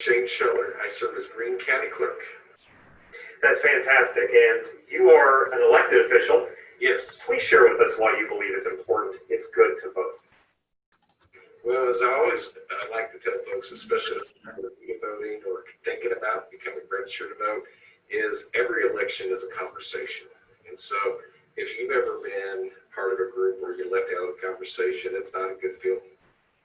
Schoeller. I serve as Greene County Clerk. That's fantastic. And you are an elected official. Yes. Please share with us why you believe it's important, it's good to vote. Well, as I always like to tell folks, especially if you're voting or thinking about becoming registered to vote, is every election is a conversation. And so if you've ever been part of a group where you're left out of the conversation, it's not a good feeling.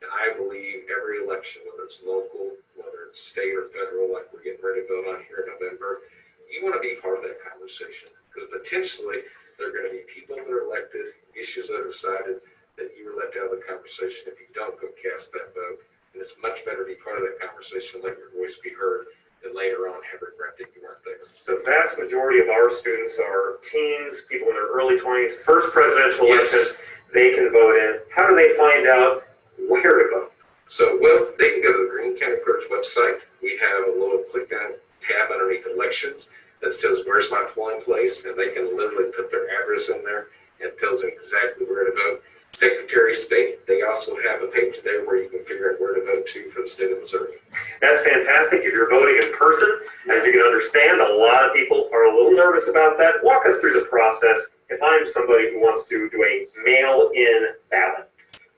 And I believe every election, whether it's local, whether it's state or federal, like we're getting ready to vote on here in November, you want to be part of that conversation, because potentially there are going to be people that are elected, issues that are decided, that you were left out of the conversation if you don't go cast that vote. And it's much better to be part of that conversation, let your voice be heard, than later on have regret that you weren't there. The vast majority of our students are teens, people in their early 20s, first presidential election they can vote in. How do they find out where to vote? So, well, they can go to the Greene County Clerk's website. We have a little click down tab underneath elections that says, where's my polling place? And they can literally put their address in there and it tells them exactly where to vote. Secretary of State, they also have a page there where you can figure out where to vote to for the state of Missouri. That's fantastic. If you're voting in person, as you can understand, a lot of people are a little nervous about that. Walk us through the process if I'm somebody who wants to do a mail-in ballot.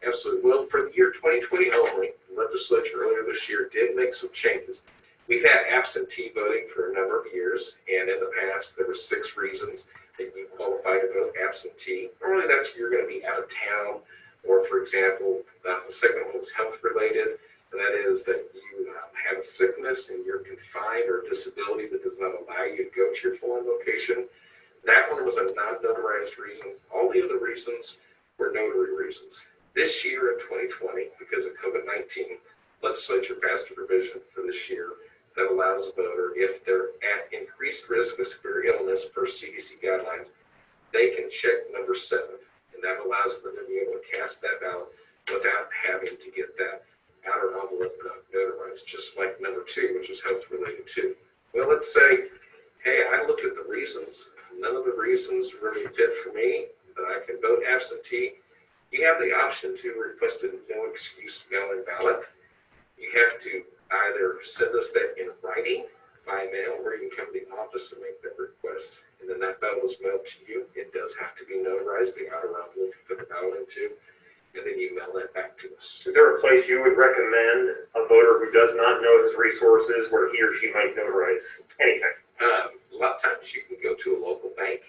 Absolutely. Well, for the year 2020 only, the legislature earlier this year did make some changes. We've had absentee voting for a number of years, and in the past there were 6 reasons that you qualify to vote absentee. Normally that's you're going to be out of town, or for example, the second one was health related, and that is that you have a sickness and you're confined or a disability that does not allow you to go to your polling location. That one was a non-notarized reason. All the other reasons were notary reasons. This year in 2020, because of COVID-19, legislature passed a provision for this year that allows a voter, if they're at increased risk of severe illness per CDC guidelines, they can check number 7, and that allows them to be able to cast that ballot without having to get that outer envelope notarized, just like number 2, which is health related too. Well, let's say, hey, I looked at the reasons. None of the reasons really fit for me, that I can vote absentee. You have the option to request a no excuse mail-in ballot. You have to either send us that in writing by mail, or you can come to the office and make that request, and then that ballot is mailed to you. It does have to be notarized, the outer envelope you put the ballot into, and then you mail that back to us. Is there a place you would recommend a voter who does not know his resources where he or she might notarize anything? A lot of times you can go to a local bank.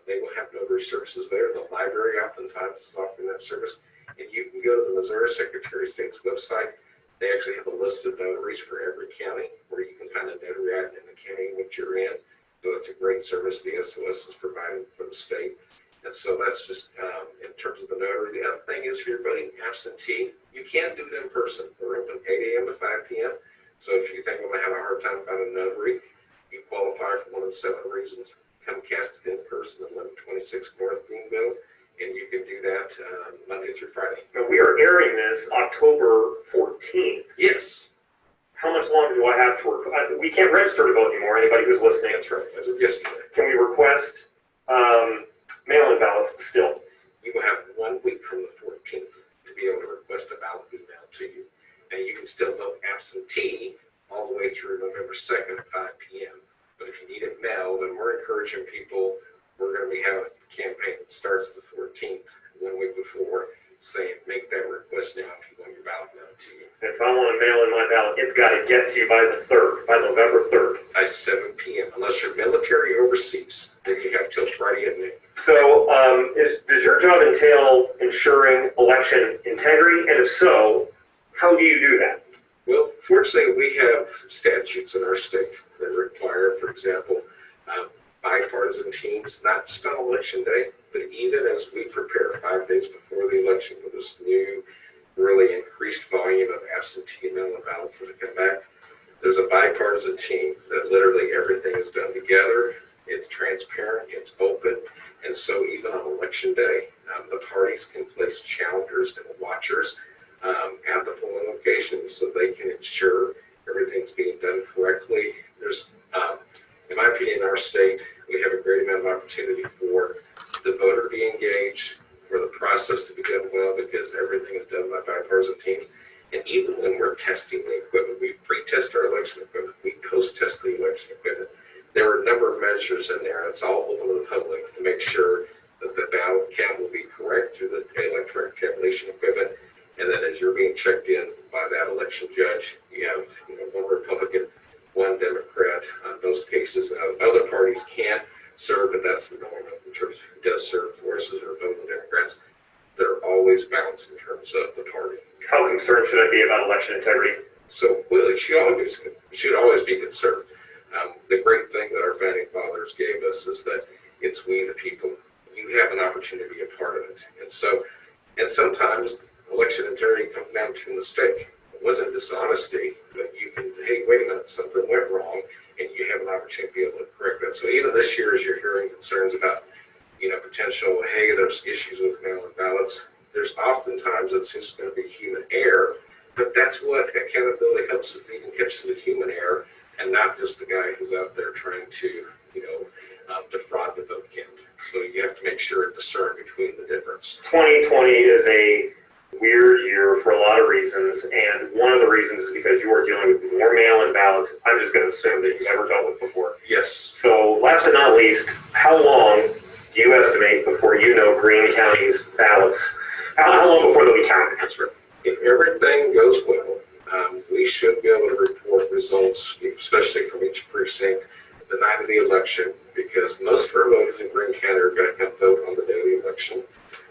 They will have notary services there. The library oftentimes is offering that service, and you can go to the Missouri Secretary of State's website. They actually have a list of notaries for every county where you can find a notary item in the county in which you're in. So it's a great service the SOS is providing for the state. And so that's just in terms of the notary. The other thing is, if you're voting absentee, you can do it in person. We're open 8 a.m. to 5 p.m. So if you think I'm going to have a hard time finding a notary, you qualify for one of the 7 reasons. Come cast it in person at 1126 North Greenville. And you can do that Monday through Friday. Now, we are airing this October 14th. Yes. How much longer do I have to work? We can't register to vote anymore, anybody who's listening. That's right, as of yesterday. Can we request mail-in ballots still? You will have 1 week from the 14th to be able to request a ballot emailed to you. And you can still vote absentee all the way through November 2nd at 5 p.m. But if you need it mailed, and we're encouraging people, we're going to be having a campaign that starts the 14th, 1 week before, saying make that request now if you want your ballot mailed to you. If I want to mail in my ballot, it's got to get to you by the 3rd, by November 3rd. By 7 p.m. Unless you're military overseas, then you have till Friday at noon. So does your job entail ensuring election integrity? And if so, how do you do that? Well, fortunately, we have statutes in our state that require, for example, bipartisan teams, not just on election day, but even as we prepare 5 days before the election with this new, really increased volume of absentee mail-in ballots that have come back. There's a bipartisan team that literally everything is done together. It's transparent, it's open, and so even on election day, the parties can place challengers and watchers at the polling locations so they can ensure everything's being done correctly. There's, in my opinion, in our state, we have a great amount of opportunity for the voter to be engaged, for the process to be done well, because everything is done by bipartisan teams. And even when we're testing the equipment, we pre-test our election equipment. We post-test the election equipment. There are a number of measures in there. It's all open to the public to make sure that the ballot count will be correct through the electronic tabulation equipment. And then as you're being checked in by that election judge, you have one Republican, one Democrat. On most cases, other parties can serve, but that's the norm in terms of who does serve forces or vote with Democrats. They're always balanced in terms of the party. How concerned should I be about election integrity? So, well, it should always be concerned. The great thing that our founding fathers gave us is that it's we the people. You have an opportunity to be a part of it. And sometimes election integrity comes down to a mistake. It wasn't dishonesty, but you can, hey, wait a minute, something went wrong, and you have an opportunity to be able to correct that. So even this year, as you're hearing concerns about, potential, hey, there's issues with mail-in ballots, there's oftentimes it's just going to be human error, but that's what accountability helps us, even catches the human error, and not just the guy who's out there trying to, defraud the vote count. So you have to make sure and discern between the difference. 2020 is a weird year for a lot of reasons, and one of the reasons is because you are dealing with more mail-in ballots, I'm just going to assume, that you've ever dealt with before. Yes. So last but not least, how long do you estimate before you know Greene County's ballots? How long before they'll be counted? That's right. If everything goes well, we should be able to report results, especially from each precinct, the night of the election, because most of our voters in Greene County are going to come vote on the day of the election.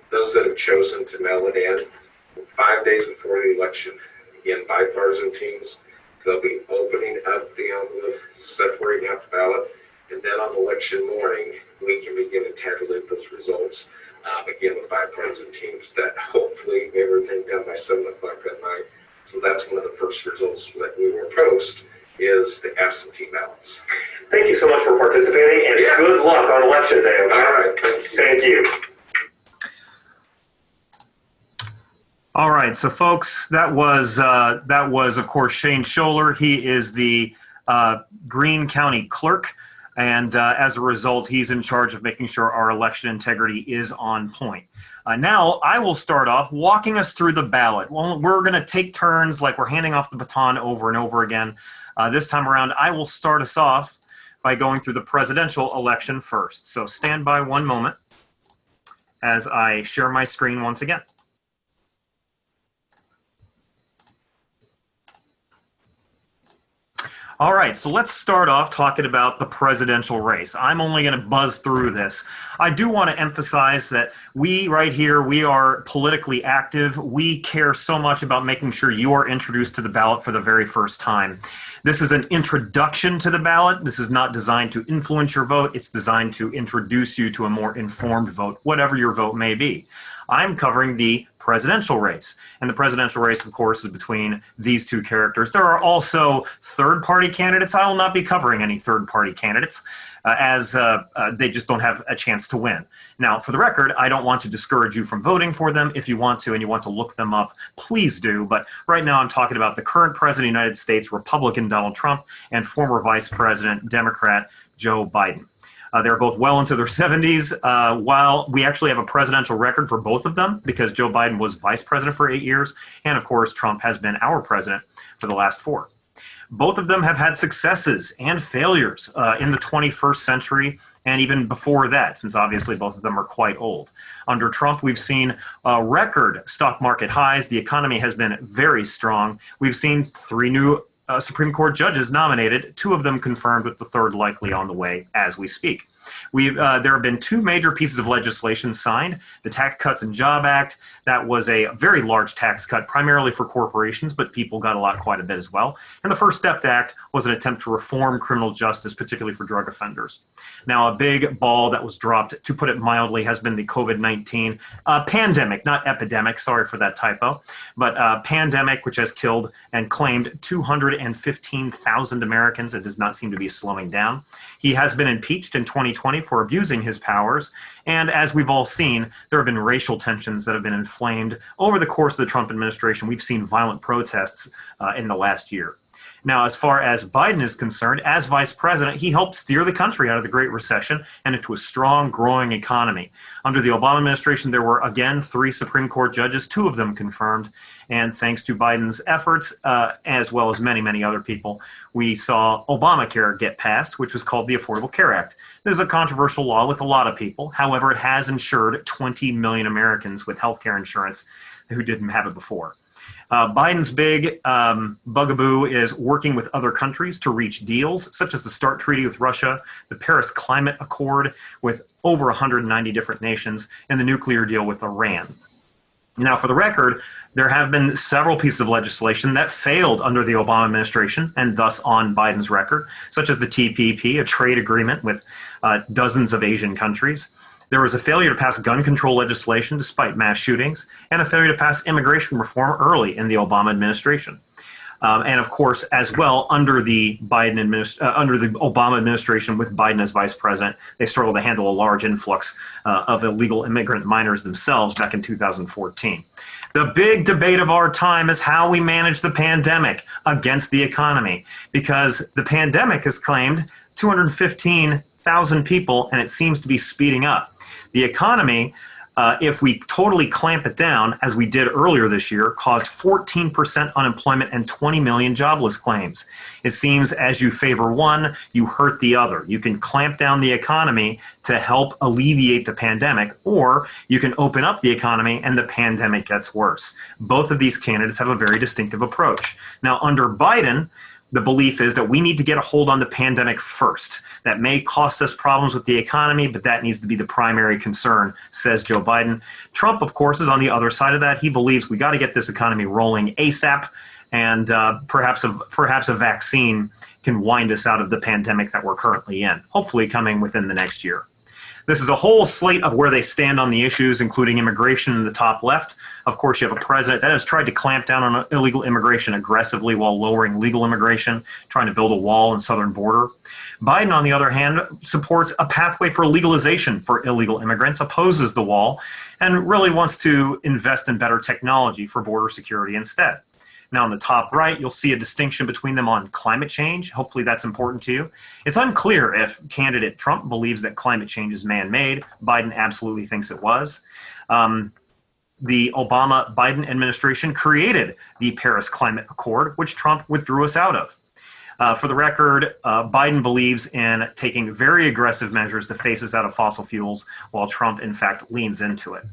Those that have chosen to mail it in 5 days before the election, again, bipartisan teams, they'll be opening up the envelope, separating out the ballot, and then on election morning, we can begin to tabulate those results. Again, with bipartisan teams, that hopefully everything done by 7 o'clock that night. So that's one of the first results that we will post is the absentee ballots. Thank you so much for participating, and good luck on election day. Okay? All right, thank you. Thank you. All right, so folks, that was of course Shane Schoeller. He is the Greene County Clerk, and as a result, he's in charge of making sure our election integrity is on point. Now, I will start off walking us through the ballot. Well, we're going to take turns, like we're handing off the baton over and over again. This time around, I will start us off by going through the presidential election first. So stand by one moment as I share my screen once again. All right, so let's start off talking about the presidential race. I'm only going to buzz through this. I do want to emphasize that we right here, we are politically active. We care so much about making sure you are introduced to the ballot for the very first time. This is an introduction to the ballot. This is not designed to influence your vote. It's designed to introduce you to a more informed vote, whatever your vote may be. I'm covering the presidential race. And the presidential race, of course, is between these two characters. There are also third-party candidates. I will not be covering any third-party candidates as they just don't have a chance to win. Now, for the record, I don't want to discourage you from voting for them. If you want to and you want to look them up, please do. But right now I'm talking about the current president of the United States, Republican Donald Trump, and former Vice President, Democrat Joe Biden. They're both well into their 70s, while we actually have a presidential record for both of them because Joe Biden was vice president for 8 years, and of course Trump has been our president for the last 4. Both of them have had successes and failures in the 21st century and even before that, since obviously both of them are quite old. Under Trump, we've seen record stock market highs. The economy has been very strong. We've seen 3 new Supreme Court judges nominated, 2 of them confirmed, with the 3rd likely on the way as we speak. There have been 2 major pieces of legislation signed. The Tax Cuts and Job Act, that was a very large tax cut, primarily for corporations, but people got quite a bit as well. And the First Step Act was an attempt to reform criminal justice, particularly for drug offenders. Now, a big ball that was dropped, to put it mildly, has been the COVID-19 pandemic, not epidemic, sorry for that typo, but pandemic, which has killed and claimed 215,000 Americans. It does not seem to be slowing down. He has been impeached in 2020 for abusing his powers. And as we've all seen, there have been racial tensions that have been inflamed over the course of the Trump administration. We've seen violent protests in the last year. Now, as far as Biden is concerned, as vice president, he helped steer the country out of the Great Recession and into a strong, growing economy. Under the Obama administration, there were, again, 3 Supreme Court judges, 2 of them confirmed. And thanks to Biden's efforts, as well as many, many other people, we saw Obamacare get passed, which was called the Affordable Care Act. This is a controversial law with a lot of people. However, it has insured 20 million Americans with health care insurance who didn't have it before. Biden's big bugaboo is working with other countries to reach deals, such as the START Treaty with Russia, the Paris Climate Accord with over 190 different nations, and the nuclear deal with Iran. Now, for the record, there have been several pieces of legislation that failed under the Obama administration and thus on Biden's record, such as the TPP, a trade agreement with dozens of Asian countries. There was a failure to pass gun control legislation despite mass shootings, and a failure to pass immigration reform early in the Obama administration. And of course, as well, under the Obama administration with Biden as vice president, they struggled to handle a large influx of illegal immigrant minors themselves back in 2014. The big debate of our time is how we manage the pandemic against the economy, because the pandemic has claimed 215,000 people, and it seems to be speeding up. The economy, if we totally clamp it down, as we did earlier this year, caused 14% unemployment and 20 million jobless claims. It seems as you favor one, you hurt the other. You can clamp down the economy to help alleviate the pandemic, or you can open up the economy and the pandemic gets worse. Both of these candidates have a very distinctive approach. Now, under Biden, the belief is that we need to get a hold on the pandemic first. That may cost us problems with the economy, but that needs to be the primary concern, says Joe Biden. Trump, of course, is on the other side of that. He believes we got to get this economy rolling ASAP, and perhaps a vaccine can wind us out of the pandemic that we're currently in, hopefully coming within the next year. This is a whole slate of where they stand on the issues, including immigration in the top left. Of course, you have a president that has tried to clamp down on illegal immigration aggressively while lowering legal immigration, trying to build a wall in southern border. Biden, on the other hand, supports a pathway for legalization for illegal immigrants, opposes the wall, and really wants to invest in better technology for border security instead. Now, on the top right, you'll see a distinction between them on climate change. Hopefully that's important to you. It's unclear if candidate Trump believes that climate change is man-made. Biden absolutely thinks it was. The Obama-Biden administration created the Paris Climate Accord, which Trump withdrew us out of. For the record, Biden believes in taking very aggressive measures to phase us out of fossil fuels, while Trump, in fact, leans into it.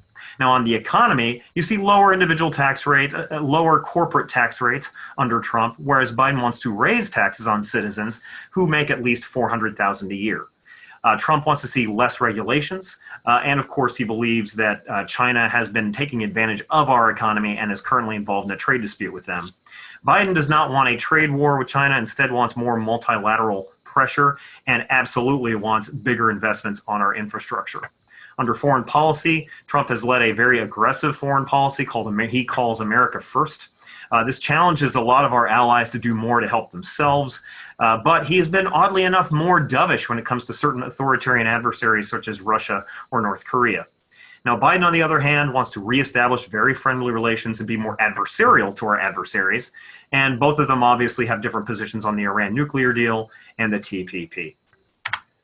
Now, on the economy, you see lower individual tax rates, lower corporate tax rates under Trump, whereas Biden wants to raise taxes on citizens who make at least $400,000 a year. Trump wants to see less regulations, and of course he believes that China has been taking advantage of our economy and is currently involved in a trade dispute with them. Biden does not want a trade war with China, instead wants more multilateral pressure, and absolutely wants bigger investments on our infrastructure. Under foreign policy, Trump has led a very aggressive foreign policy he calls America First. This challenges a lot of our allies to do more to help themselves, but he has been oddly enough more dovish when it comes to certain authoritarian adversaries such as Russia or North Korea. Now, Biden, on the other hand, wants to reestablish very friendly relations and be more adversarial to our adversaries, and both of them obviously have different positions on the Iran nuclear deal and the TPP.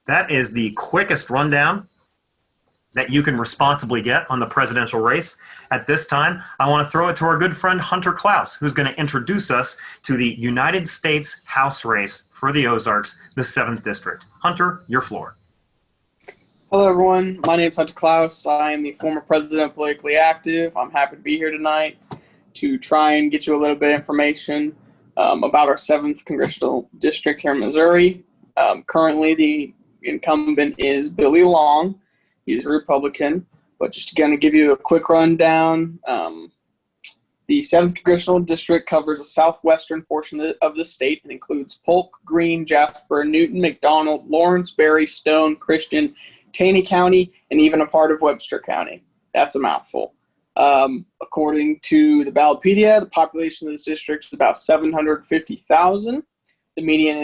That is the quickest rundown that you can responsibly get on the presidential race. At this time, I want to throw it to our good friend Hunter Clouse, who's going to introduce us to the United States House race for the Ozarks, the 7th District. Hunter, your floor. Hello, everyone. My name is Hunter Clouse. I am the former president of Politically Active. I'm happy to be here tonight to try and get you a little bit of information about our 7th Congressional District here in Missouri. Currently, the incumbent is Billy Long. He's a Republican, but just to kind of give you a quick rundown, the 7th Congressional District covers the southwestern portion of the state and includes Polk, Greene, Jasper, Newton, McDonald, Lawrence, Berry, Stone, Christian, Taney County, and even a part of Webster County. That's a mouthful. According to the Ballotpedia, the population of this district is about 750,000. The median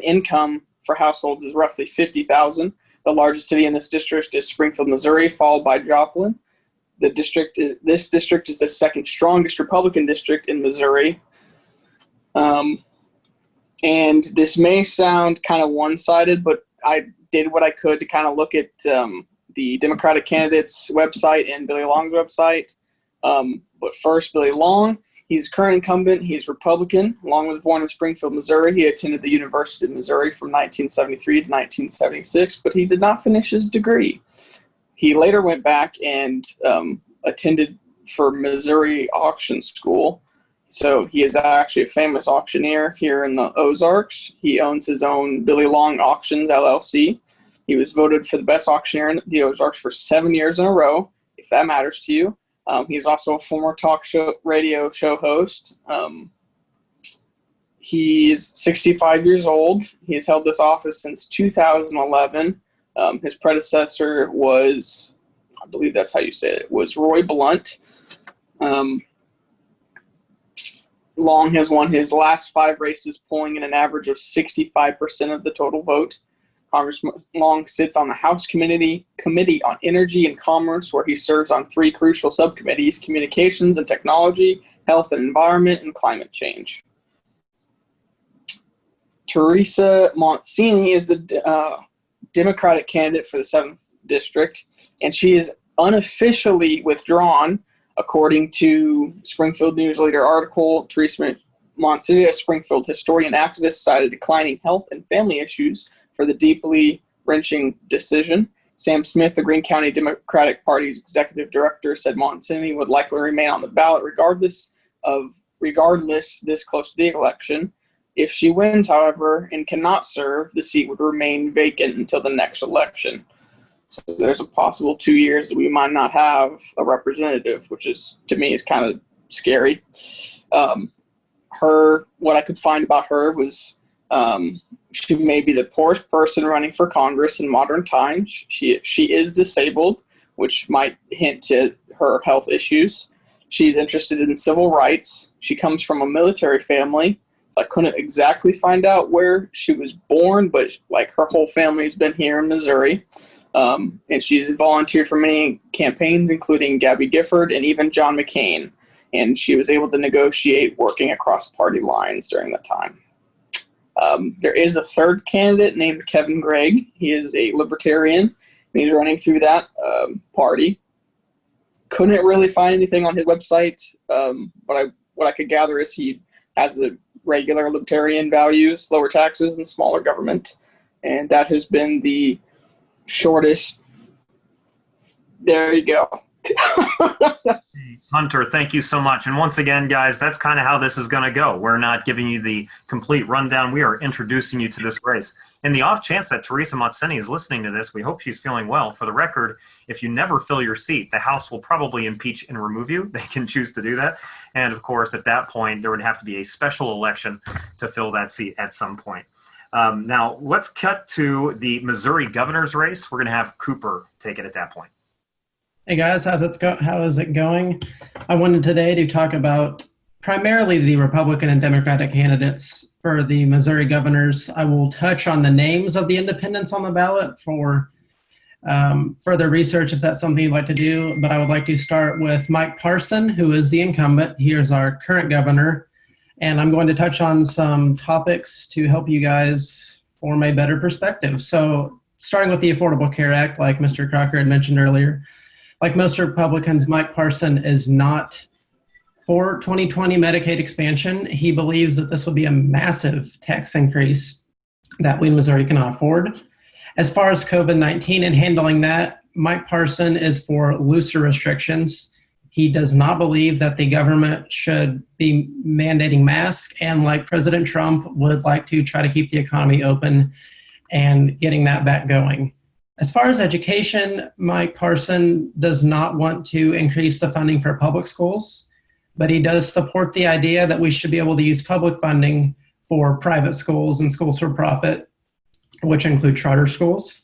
income for households is roughly 50,000. The largest city in this district is Springfield, Missouri, followed by Joplin. This district is the second strongest Republican district in Missouri. And this may sound kind of one-sided, but I did what I could to kind of look at the Democratic candidates' website and Billy Long's website. But first, Billy Long, he's a current incumbent. He's Republican. Long was born in Springfield, Missouri. He attended the University of Missouri from 1973 to 1976, but he did not finish his degree. He later went back and attended for Missouri Auction School. So he is actually a famous auctioneer here in the Ozarks. He owns his own Billy Long Auctions, LLC. He was voted for the best auctioneer in the Ozarks for 7 years in a row, if that matters to you. He's also a former radio show host. He's 65 years old. He has held this office since 2011. His predecessor was, I believe that's how you say it, was Roy Blunt. Long has won his last 5 races, polling in an average of 65% of the total vote. Congressman Long sits on the House Committee on Energy and Commerce, where he serves on 3 crucial subcommittees: Communications and Technology, Health and Environment, and Climate Change. Teresa Montsini is the Democratic candidate for the 7th District, and she is unofficially withdrawn. According to Springfield News Leader article, Teresa Montsini, a Springfield historian activist, cited declining health and family issues for the deeply wrenching decision. Sam Smith, the Greene County Democratic Party's executive director, said Montsini would likely remain on the ballot regardless this close to the election. If she wins, however, and cannot serve, the seat would remain vacant until the next election. So there's a possible 2 years that we might not have a representative, which is, to me, is kind of scary. What I could find about her was she may be the poorest person running for Congress in modern times. She is disabled, which might hint to her health issues. She's interested in civil rights. She comes from a military family. I couldn't exactly find out where she was born, but like her whole family's been here in Missouri. And she's volunteered for many campaigns, including Gabby Gifford and even John McCain. And she was able to negotiate working across party lines during that time. There is a third candidate named Kevin Gregg. He is a libertarian, and he's running through that party. Couldn't really find anything on his website, but what I could gather is he has a regular libertarian values, lower taxes, and smaller government. And that has been the shortest. There you go. Hunter, thank you so much. And once again, guys, that's kind of how this is going to go. We're not giving you the complete rundown. We are introducing you to this race. In the off chance that Teresa Montsini is listening to this, we hope she's feeling well. For the record, if you never fill your seat, the House will probably impeach and remove you. They can choose to do that. And of course, at that point, there would have to be a special election to fill that seat at some point. Now, let's cut to the Missouri governor's race. We're going to have Cooper take it at that point. Hey guys, how is it going? I wanted today to talk about primarily the Republican and Democratic candidates for the Missouri governors. I will touch on the names of the independents on the ballot for further research if that's something you'd like to do, but I would like to start with Mike Parson, who is the incumbent. He is our current governor, and I'm going to touch on some topics to help you guys form a better perspective. So starting with the Affordable Care Act, like Mr. Crocker had mentioned earlier, like most Republicans, Mike Parson is not for 2020 Medicaid expansion. He believes that this will be a massive tax increase that we in Missouri cannot afford. As far as COVID-19 and handling that, Mike Parson is for looser restrictions. He does not believe that the government should be mandating masks, and like President Trump, would like to try to keep the economy open and getting that back going. As far as education, Mike Parson does not want to increase the funding for public schools, but he does support the idea that we should be able to use public funding for private schools and schools for profit, which include charter schools.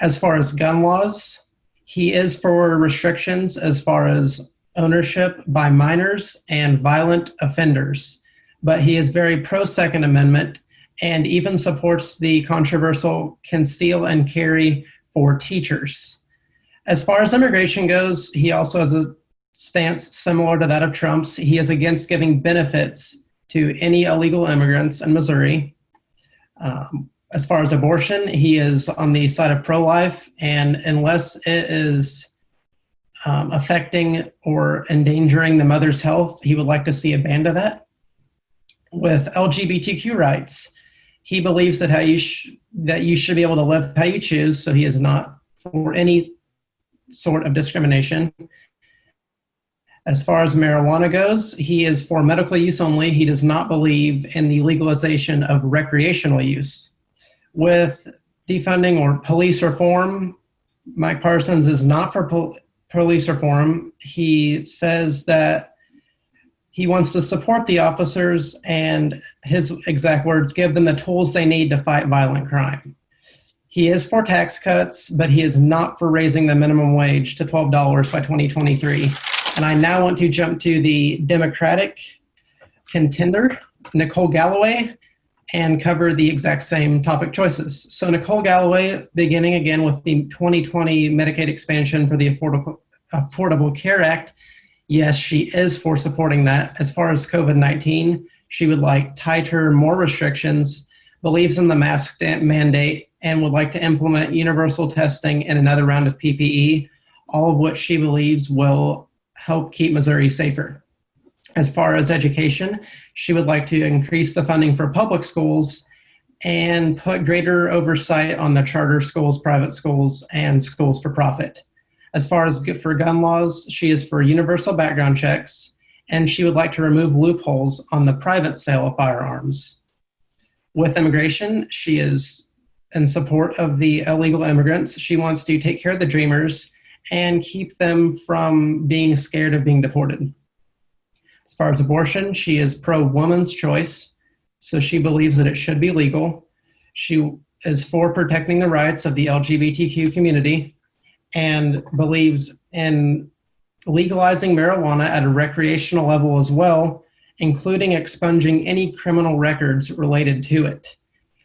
As far as gun laws, he is for restrictions as far as ownership by minors and violent offenders, but he is very pro-Second Amendment and even supports the controversial conceal and carry for teachers. As far as immigration goes, he also has a stance similar to that of Trump's. He is against giving benefits to any illegal immigrants in Missouri. As far as abortion, he is on the side of pro-life, and unless it is affecting or endangering the mother's health, he would like to see a ban to that. With LGBTQ rights, he believes that that you should be able to live how you choose, so he is not for any sort of discrimination. As far as marijuana goes, he is for medical use only. He does not believe in the legalization of recreational use. With defunding or police reform, Mike Parsons is not for police reform. He says that he wants to support the officers and, his exact words, give them the tools they need to fight violent crime. He is for tax cuts, but he is not for raising the minimum wage to $12 by 2023. And I now want to jump to the Democratic contender, Nicole Galloway, and cover the exact same topic choices. So Nicole Galloway, beginning again with the 2020 Medicaid expansion for the Affordable Care Act, yes, she is for supporting that. As far as COVID-19, she would like tighter, more restrictions, believes in the mask mandate, and would like to implement universal testing and another round of PPE, all of which she believes will help keep Missouri safer. As far as education, she would like to increase the funding for public schools and put greater oversight on the charter schools, private schools, and schools for profit. As far as for gun laws, she is for universal background checks, and she would like to remove loopholes on the private sale of firearms. With immigration, she is in support of the illegal immigrants. She wants to take care of the dreamers and keep them from being scared of being deported. As far as abortion, she is pro-woman's choice, so she believes that it should be legal. She is for protecting the rights of the LGBTQ community and believes in legalizing marijuana at a recreational level as well, including expunging any criminal records related to it.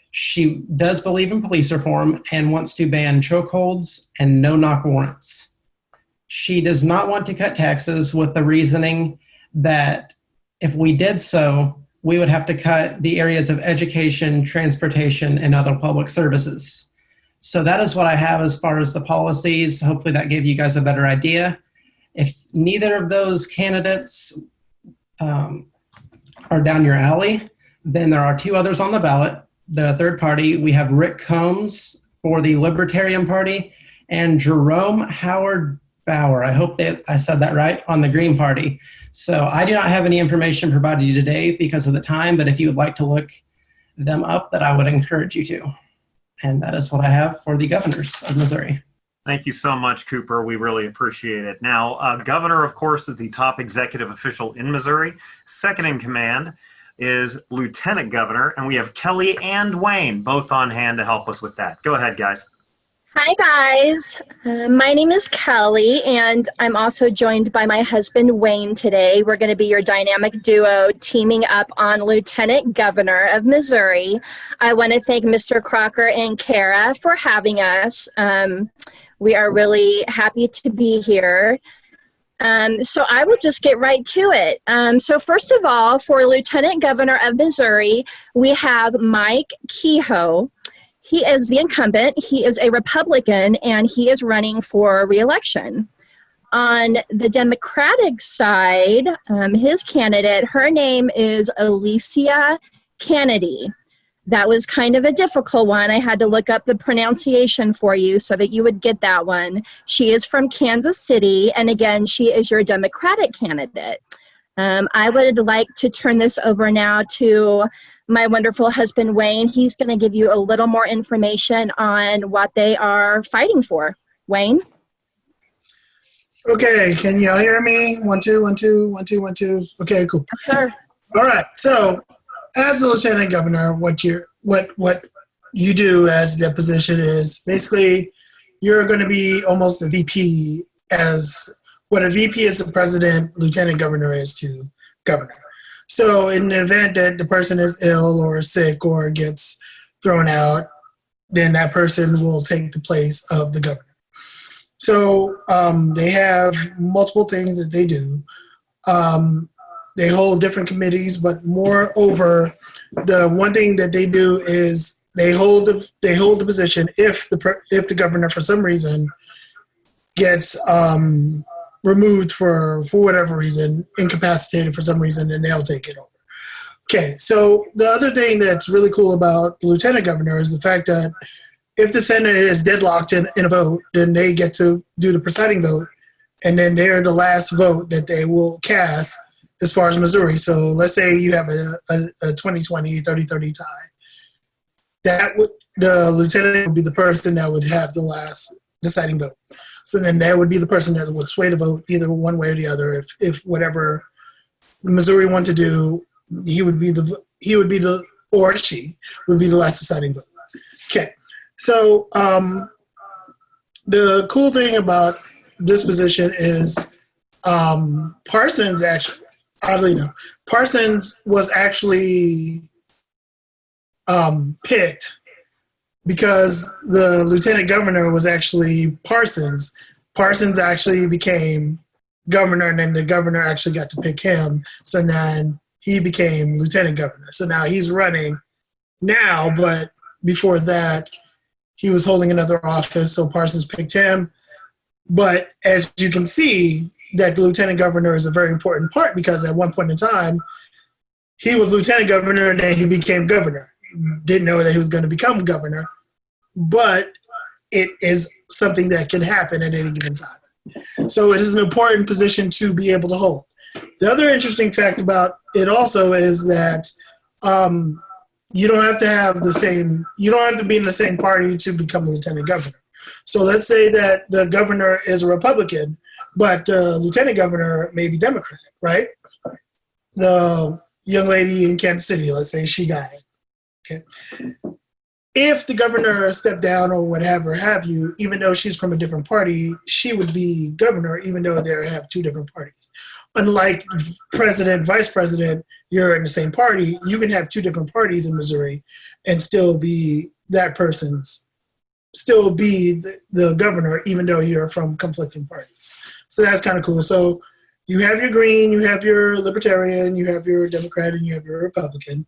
She does believe in police reform and wants to ban chokeholds and no-knock warrants. She does not want to cut taxes with the reasoning that if we did so, we would have to cut the areas of education, transportation, and other public services. So that is what I have as far as the policies. Hopefully that gave you guys a better idea. If neither of those candidates are down your alley, then there are two others on the ballot. The third party, we have Rick Combs for the Libertarian Party and Jerome Howard Bauer, I hope that I said that right, on the Green Party. So I do not have any information provided you today because of the time, but if you would like to look them up, that I would encourage you to. And that is what I have for the governors of Missouri. Thank you so much, Cooper. We really appreciate it. Now, governor, of course, is the top executive official in Missouri. Second in command is lieutenant governor, and we have Kelli and Wayne both on hand to help us with that. Go ahead, guys. Hi, guys. My name is Kelli, and I'm also joined by my husband, Wayne, today. We're going to be your dynamic duo teaming up on Lieutenant Governor of Missouri. I want to thank Mr. Crocker and Kara for having us. We are really happy to be here. So I will just get right to it. So first of all, for Lieutenant Governor of Missouri, we have Mike Kehoe. He is the incumbent. He is a Republican, and he is running for re-election. On the Democratic side, his candidate, her name is Alicia Kennedy. That was kind of a difficult one. I had to look up the pronunciation for you so that you would get that one. She is from Kansas City, and again, she is your Democratic candidate. I would like to turn this over now to my wonderful husband, Wayne. He's going to give you a little more information on what they are fighting for. Wayne? Okay, can y'all hear me? 1, 2, 1, 2, 1, 2, 1, 2. Okay, cool. Yes, sir. All right. So, as the lieutenant governor, what you do as the position is basically you're going to be almost the VP, as what a VP is to president, lieutenant governor is to governor. So in the event that the person is ill or sick or gets thrown out, then that person will take the place of the governor. So they have multiple things that they do. They hold different committees, but moreover, the one thing that they do is they hold the position if the governor for some reason gets removed for whatever reason, incapacitated for some reason, then they'll take it over. Okay, so the other thing that's really cool about the lieutenant governor is the fact that if the Senate is deadlocked in a vote, then they get to do the presiding vote, and then they're the last vote that they will cast as far as Missouri. So let's say you have a 20-20, 30-30 tie. The lieutenant would be the person that would have the last deciding vote. So then that would be the person that would sway the vote either one way or the other. If whatever Missouri wanted to do, he would be the or she would be the last deciding vote. Okay. So the cool thing about this position is Parsons actually, oddly enough, Parsons was actually picked because the lieutenant governor was actually Parsons. Parsons actually became governor, and then the governor actually got to pick him. So then he became lieutenant governor. So now he's running now, but before that, he was holding another office, so Parsons picked him. But as you can see, that the lieutenant governor is a very important part because at one point in time, he was lieutenant governor and then he became governor. Didn't know that he was going to become governor, but it is something that can happen at any given time. So it is an important position to be able to hold. The other interesting fact about it also is that you don't have to be in the same party to become a lieutenant governor. So let's say that the governor is a Republican, but the lieutenant governor may be Democratic, right? The young lady in Kansas City, let's say she got it. Okay. If the governor stepped down or whatever have you, even though she's from a different party, she would be governor, even though they have two different parties. Unlike president, vice president, you're in the same party, you can have two different parties in Missouri and still be the governor, even though you're from conflicting parties. So that's kind of cool. So you have your Green, you have your Libertarian, you have your Democrat, and you have your Republican.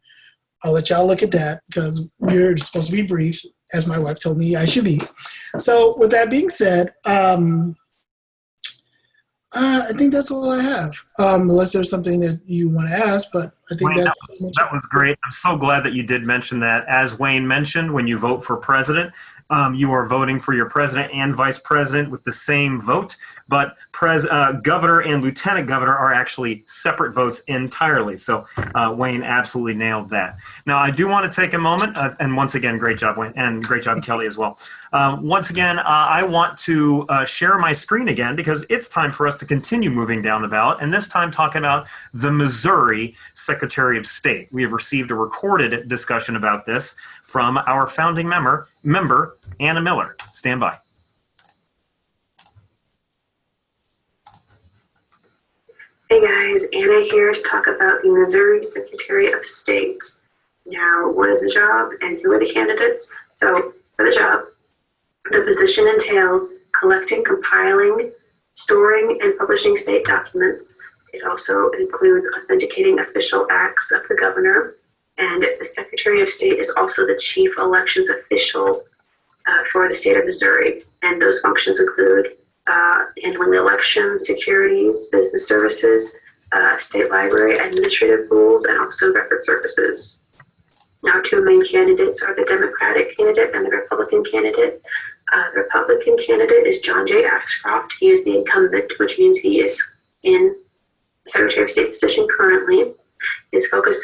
I'll let y'all look at that because we're supposed to be brief, as my wife told me I should be. So with that being said, I think that's all I have, unless there's something that you want to ask, but I think Wayne, that was great. I'm so glad that you did mention that. As Wayne mentioned, when you vote for president, you are voting for your president and vice president with the same vote, but governor and lieutenant governor are actually separate votes entirely. So Wayne absolutely nailed that. Now, I do want to take a moment, and once again, great job, Wayne, and great job, Kelly, as well. Once again, I want to share my screen again because it's time for us to continue moving down the ballot, and this time talking about the Missouri Secretary of State. We have received a recorded discussion about this from our founding member, Anna Miller. Stand by. Hey guys, Anna here to talk about the Missouri Secretary of State. Now, what is the job and who are the candidates? So, for the job, the position entails collecting, compiling, storing, and publishing state documents. It also includes authenticating official acts of the governor, and the Secretary of State is also the chief elections official for the state of Missouri. And those functions include handling the elections, securities, business services, state library, administrative rules, and also record services. Now, two main candidates are the Democratic candidate and the Republican candidate. The Republican candidate is John J. Ashcroft. He is the incumbent, which means he is in the Secretary of State position currently. His focus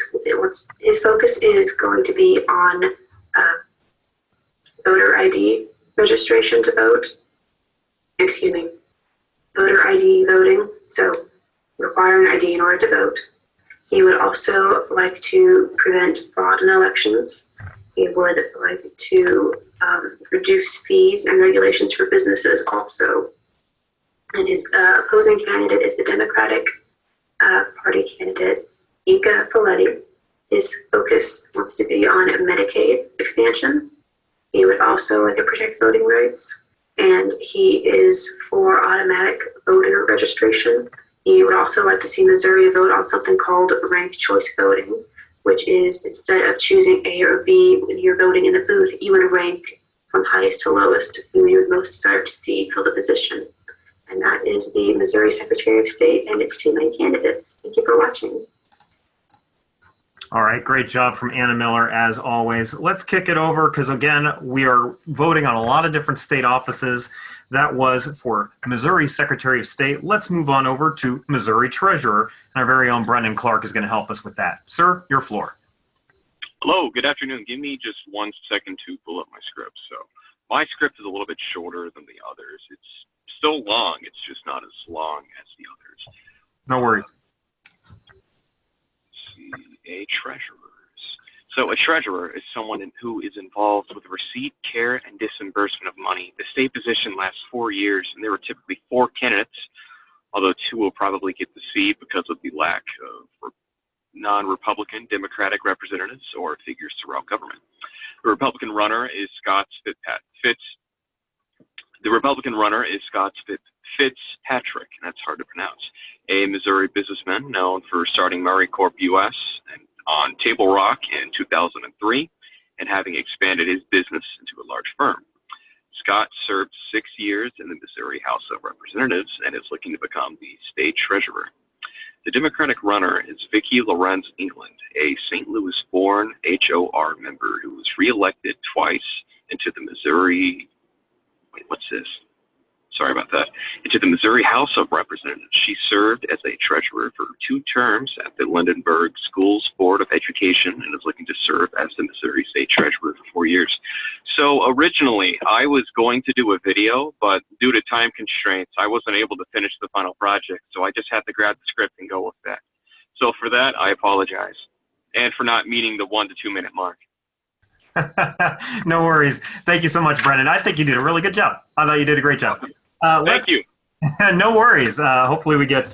is going to be on voter ID registration to vote. Voter ID voting, so requiring ID in order to vote. He would also like to prevent fraud in elections. He would like to reduce fees and regulations for businesses also. And his opposing candidate is the Democratic Party candidate, Ika Folletti. His focus wants to be on Medicaid expansion. He would also like to protect voting rights. And he is for automatic voter registration He would also like to see Missouri vote on something called ranked choice voting, which is instead of choosing A or B when you're voting in the booth, you would rank from highest to lowest who you would most desire to see fill the position. And that is the Missouri Secretary of State and its two main candidates. Thank you for watching. All right, great job from Anna Miller as always. Let's kick it over because again, we are voting on a lot of different state offices. That was for Missouri Secretary of State. Let's move on over to Missouri Treasurer, and our very own Brenden Clark is going to help us with that. Sir, your floor. Hello, good afternoon. Give me just 1 second to pull up my script. So my script is a little bit shorter than the others. It's still long, it's just not as long as the others. No worries. A treasurer. So a treasurer is someone who is involved with the receipt, care, and disbursement of money. The state position lasts 4 years, and there were typically 4 candidates, although 2 will probably get the seat because of the lack of non-Republican Democratic representatives or figures throughout government. The Republican runner is Scott Fitzpatrick, and that's hard to pronounce, a Missouri businessman known for starting Murray Corp US and on Table Rock in 2003 and having expanded his business into a large firm. Scott served 6 years in the Missouri House of Representatives and is looking to become the state treasurer. The Democratic runner is Vicki Lorenz England, a St. Louis-born HOR member who was reelected twice into the Missouri House of Representatives. She served as a treasurer for 2 terms at the Lindenburg Schools Board of Education and is looking to serve as the Missouri State Treasurer for 4 years. So originally, I was going to do a video, but due to time constraints, I wasn't able to finish the final project, so I just had to grab the script and go with that. So for that, I apologize, and for not meeting the 1 to 2 minute mark. No worries. Thank you so much, Brenden. I think you did a really good job. I thought you did a great job. Thank you. No worries. Hopefully we get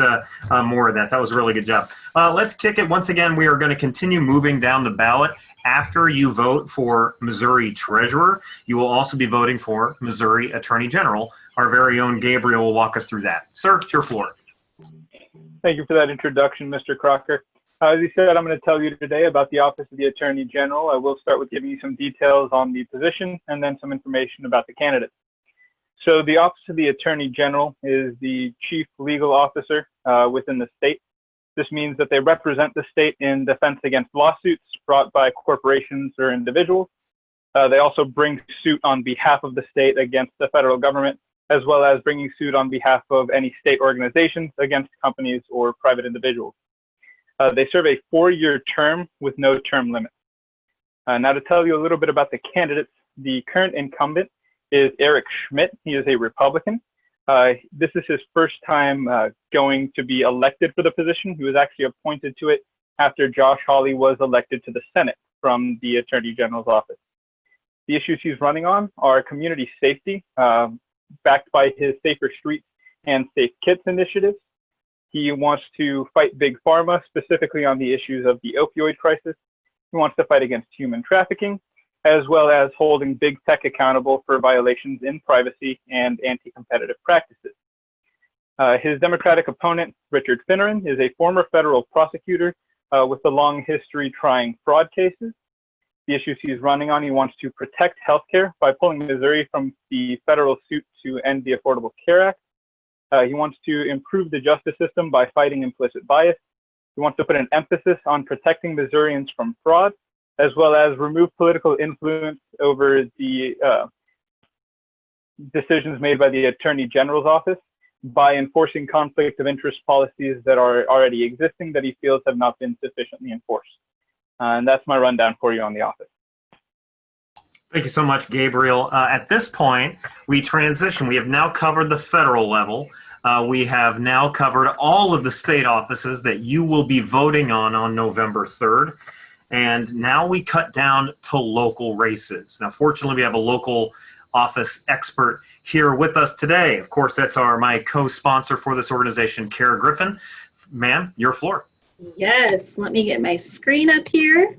more of that. That was a really good job. Let's kick it. Once again, we are going to continue moving down the ballot. After you vote for Missouri Treasurer, you will also be voting for Missouri Attorney General. Our very own Gabriel will walk us through that. Sir, it's your floor. Thank you for that introduction, Mr. Crocker. As you said, I'm going to tell you today about the Office of the Attorney General. I will start with giving you some details on the position and then some information about the candidates. So the Office of the Attorney General is the chief legal officer within the state. This means that they represent the state in defense against lawsuits brought by corporations or individuals. They also bring suit on behalf of the state against the federal government, as well as bringing suit on behalf of any state organizations against companies or private individuals. They serve a 4-year term with no term limit. Now to tell you a little bit about the candidates, the current incumbent is Eric Schmidt. He is a Republican. This is his first time going to be elected for the position. He was actually appointed to it after Josh Hawley was elected to the Senate from the Attorney General's office. The issues he's running on are community safety, backed by his Safer Streets and Safe Kits initiatives. He wants to fight Big Pharma, specifically on the issues of the opioid crisis. He wants to fight against human trafficking, as well as holding big tech accountable for violations in privacy and anti-competitive practices. His Democratic opponent, Richard Finneran, is a former federal prosecutor with a long history trying fraud cases. The issues he's running on, he wants to protect healthcare by pulling Missouri from the federal suit to end the Affordable Care Act. He wants to improve the justice system by fighting implicit bias. He wants to put an emphasis on protecting Missourians from fraud, as well as remove political influence over the decisions made by the Attorney General's office by enforcing conflict of interest policies that are already existing that he feels have not been sufficiently enforced. And that's my rundown for you on the office. Thank you so much, Gabriel. At this point, we transition. We have now covered the federal level. We have now covered all of the state offices that you will be voting on November 3rd. And now we cut down to local races. Now, fortunately, we have a local office expert here with us today. Of course, that's my co-sponsor for this organization, Kara Griffin. Ma'am, your floor. Yes, let me get my screen up here.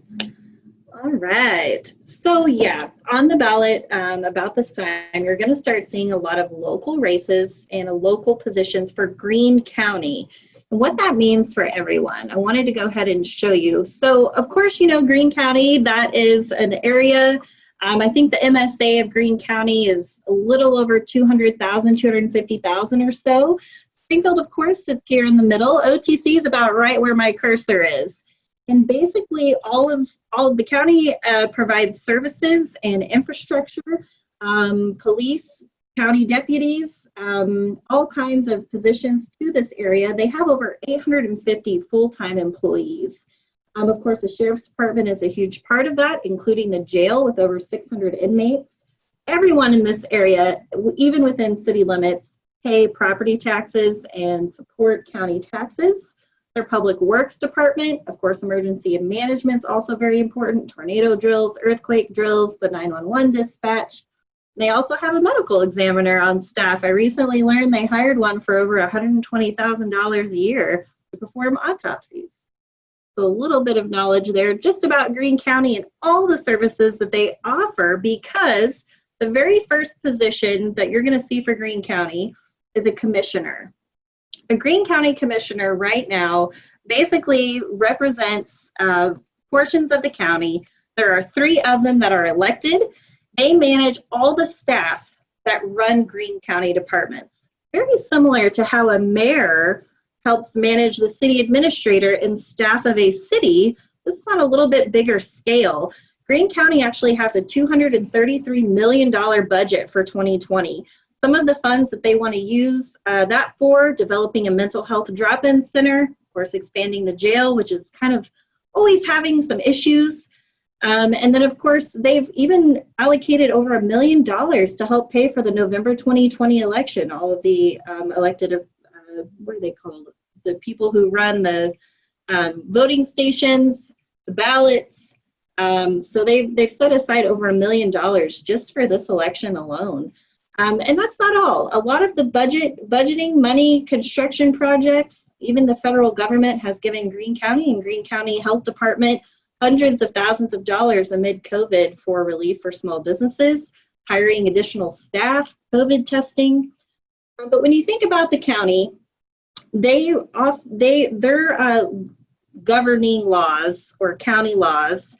All right. So yeah, on the ballot about this time, you're going to start seeing a lot of local races and local positions for Greene County. And what that means for everyone, I wanted to go ahead and show you. So, of course, you know, Greene County, that is an area. I think the MSA of Greene County is a little over 200,000, 250,000 or so. Springfield, of course, sits here in the middle. OTC is about right where my cursor is. And basically, all of the county provides services and infrastructure, police, county deputies, all kinds of positions to this area. They have over 850 full-time employees. Of course, the Sheriff's Department is a huge part of that, including the jail with over 600 inmates. Everyone in this area, even within city limits, pay property taxes and support county taxes. Their Public Works Department, of course, emergency management is also very important. Tornado drills, earthquake drills, the 911 dispatch. They also have a medical examiner on staff. I recently learned they hired one for over $120,000 a year to perform autopsies. So a little bit of knowledge there just about Greene County and all the services that they offer, because the very first position that you're going to see for Greene County is a commissioner. A Greene County commissioner right now basically represents portions of the county. There are 3 of them that are elected. They manage all the staff that run Greene County departments. Very similar to how a mayor helps manage the city administrator and staff of a city. This is on a little bit bigger scale. Greene County actually has a $233 million budget for 2020. Some of the funds that they want to use that for, developing a mental health drop-in center, of course, expanding the jail, which is kind of always having some issues. And then, of course, they've even allocated over $1 million to help pay for the November 2020 election. All of the elected, what are they called? The people who run the voting stations, the ballots. So they've set aside over $1 million just for this election alone. And that's not all. A lot of the budgeting money, construction projects, even the federal government has given Greene County and Greene County Health Department hundreds of thousands of dollars amid COVID for relief for small businesses, hiring additional staff, COVID testing. But when you think about the county, their governing laws or county laws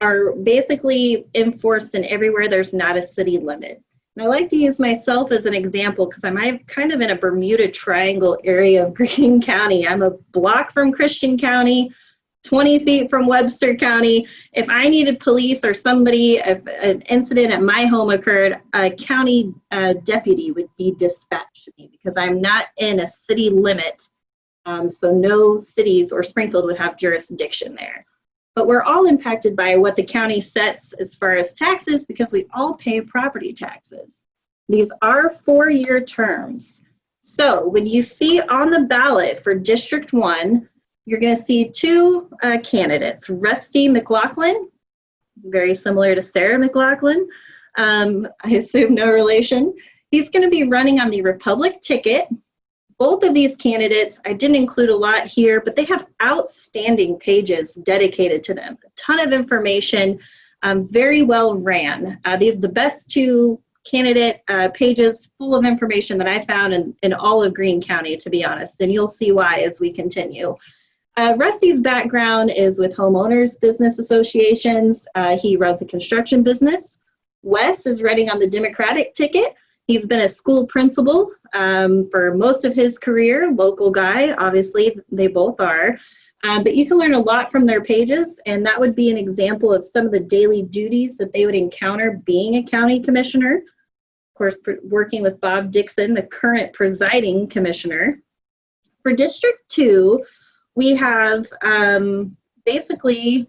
are basically enforced in everywhere there's not a city limit. And I like to use myself as an example because I'm kind of in a Bermuda Triangle area of Greene County. I'm a block from Christian County, 20 feet from Webster County. If I needed police or somebody, if an incident at my home occurred, a county deputy would be dispatched to me because I'm not in a city limit. So no cities or Springfield would have jurisdiction there. But we're all impacted by what the county sets as far as taxes because we all pay property taxes. These are 4-year terms. So when you see on the ballot for District 1, you're going to see 2 candidates, Rusty McLaughlin, very similar to Sarah McLaughlin. I assume no relation. He's going to be running on the Republic ticket. Both of these candidates, I didn't include a lot here, but they have outstanding pages dedicated to them. A ton of information, very well ran. These are the best 2 candidate pages full of information that I found in all of Greene County, to be honest, and you'll see why as we continue. Rusty's background is with homeowners business associations. He runs a construction business. Wes is running on the Democratic ticket. He's been a school principal for most of his career, local guy, obviously they both are. But you can learn a lot from their pages, and that would be an example of some of the daily duties that they would encounter being a county commissioner. Of course, working with Bob Dixon, the current presiding commissioner. For District 2, we have basically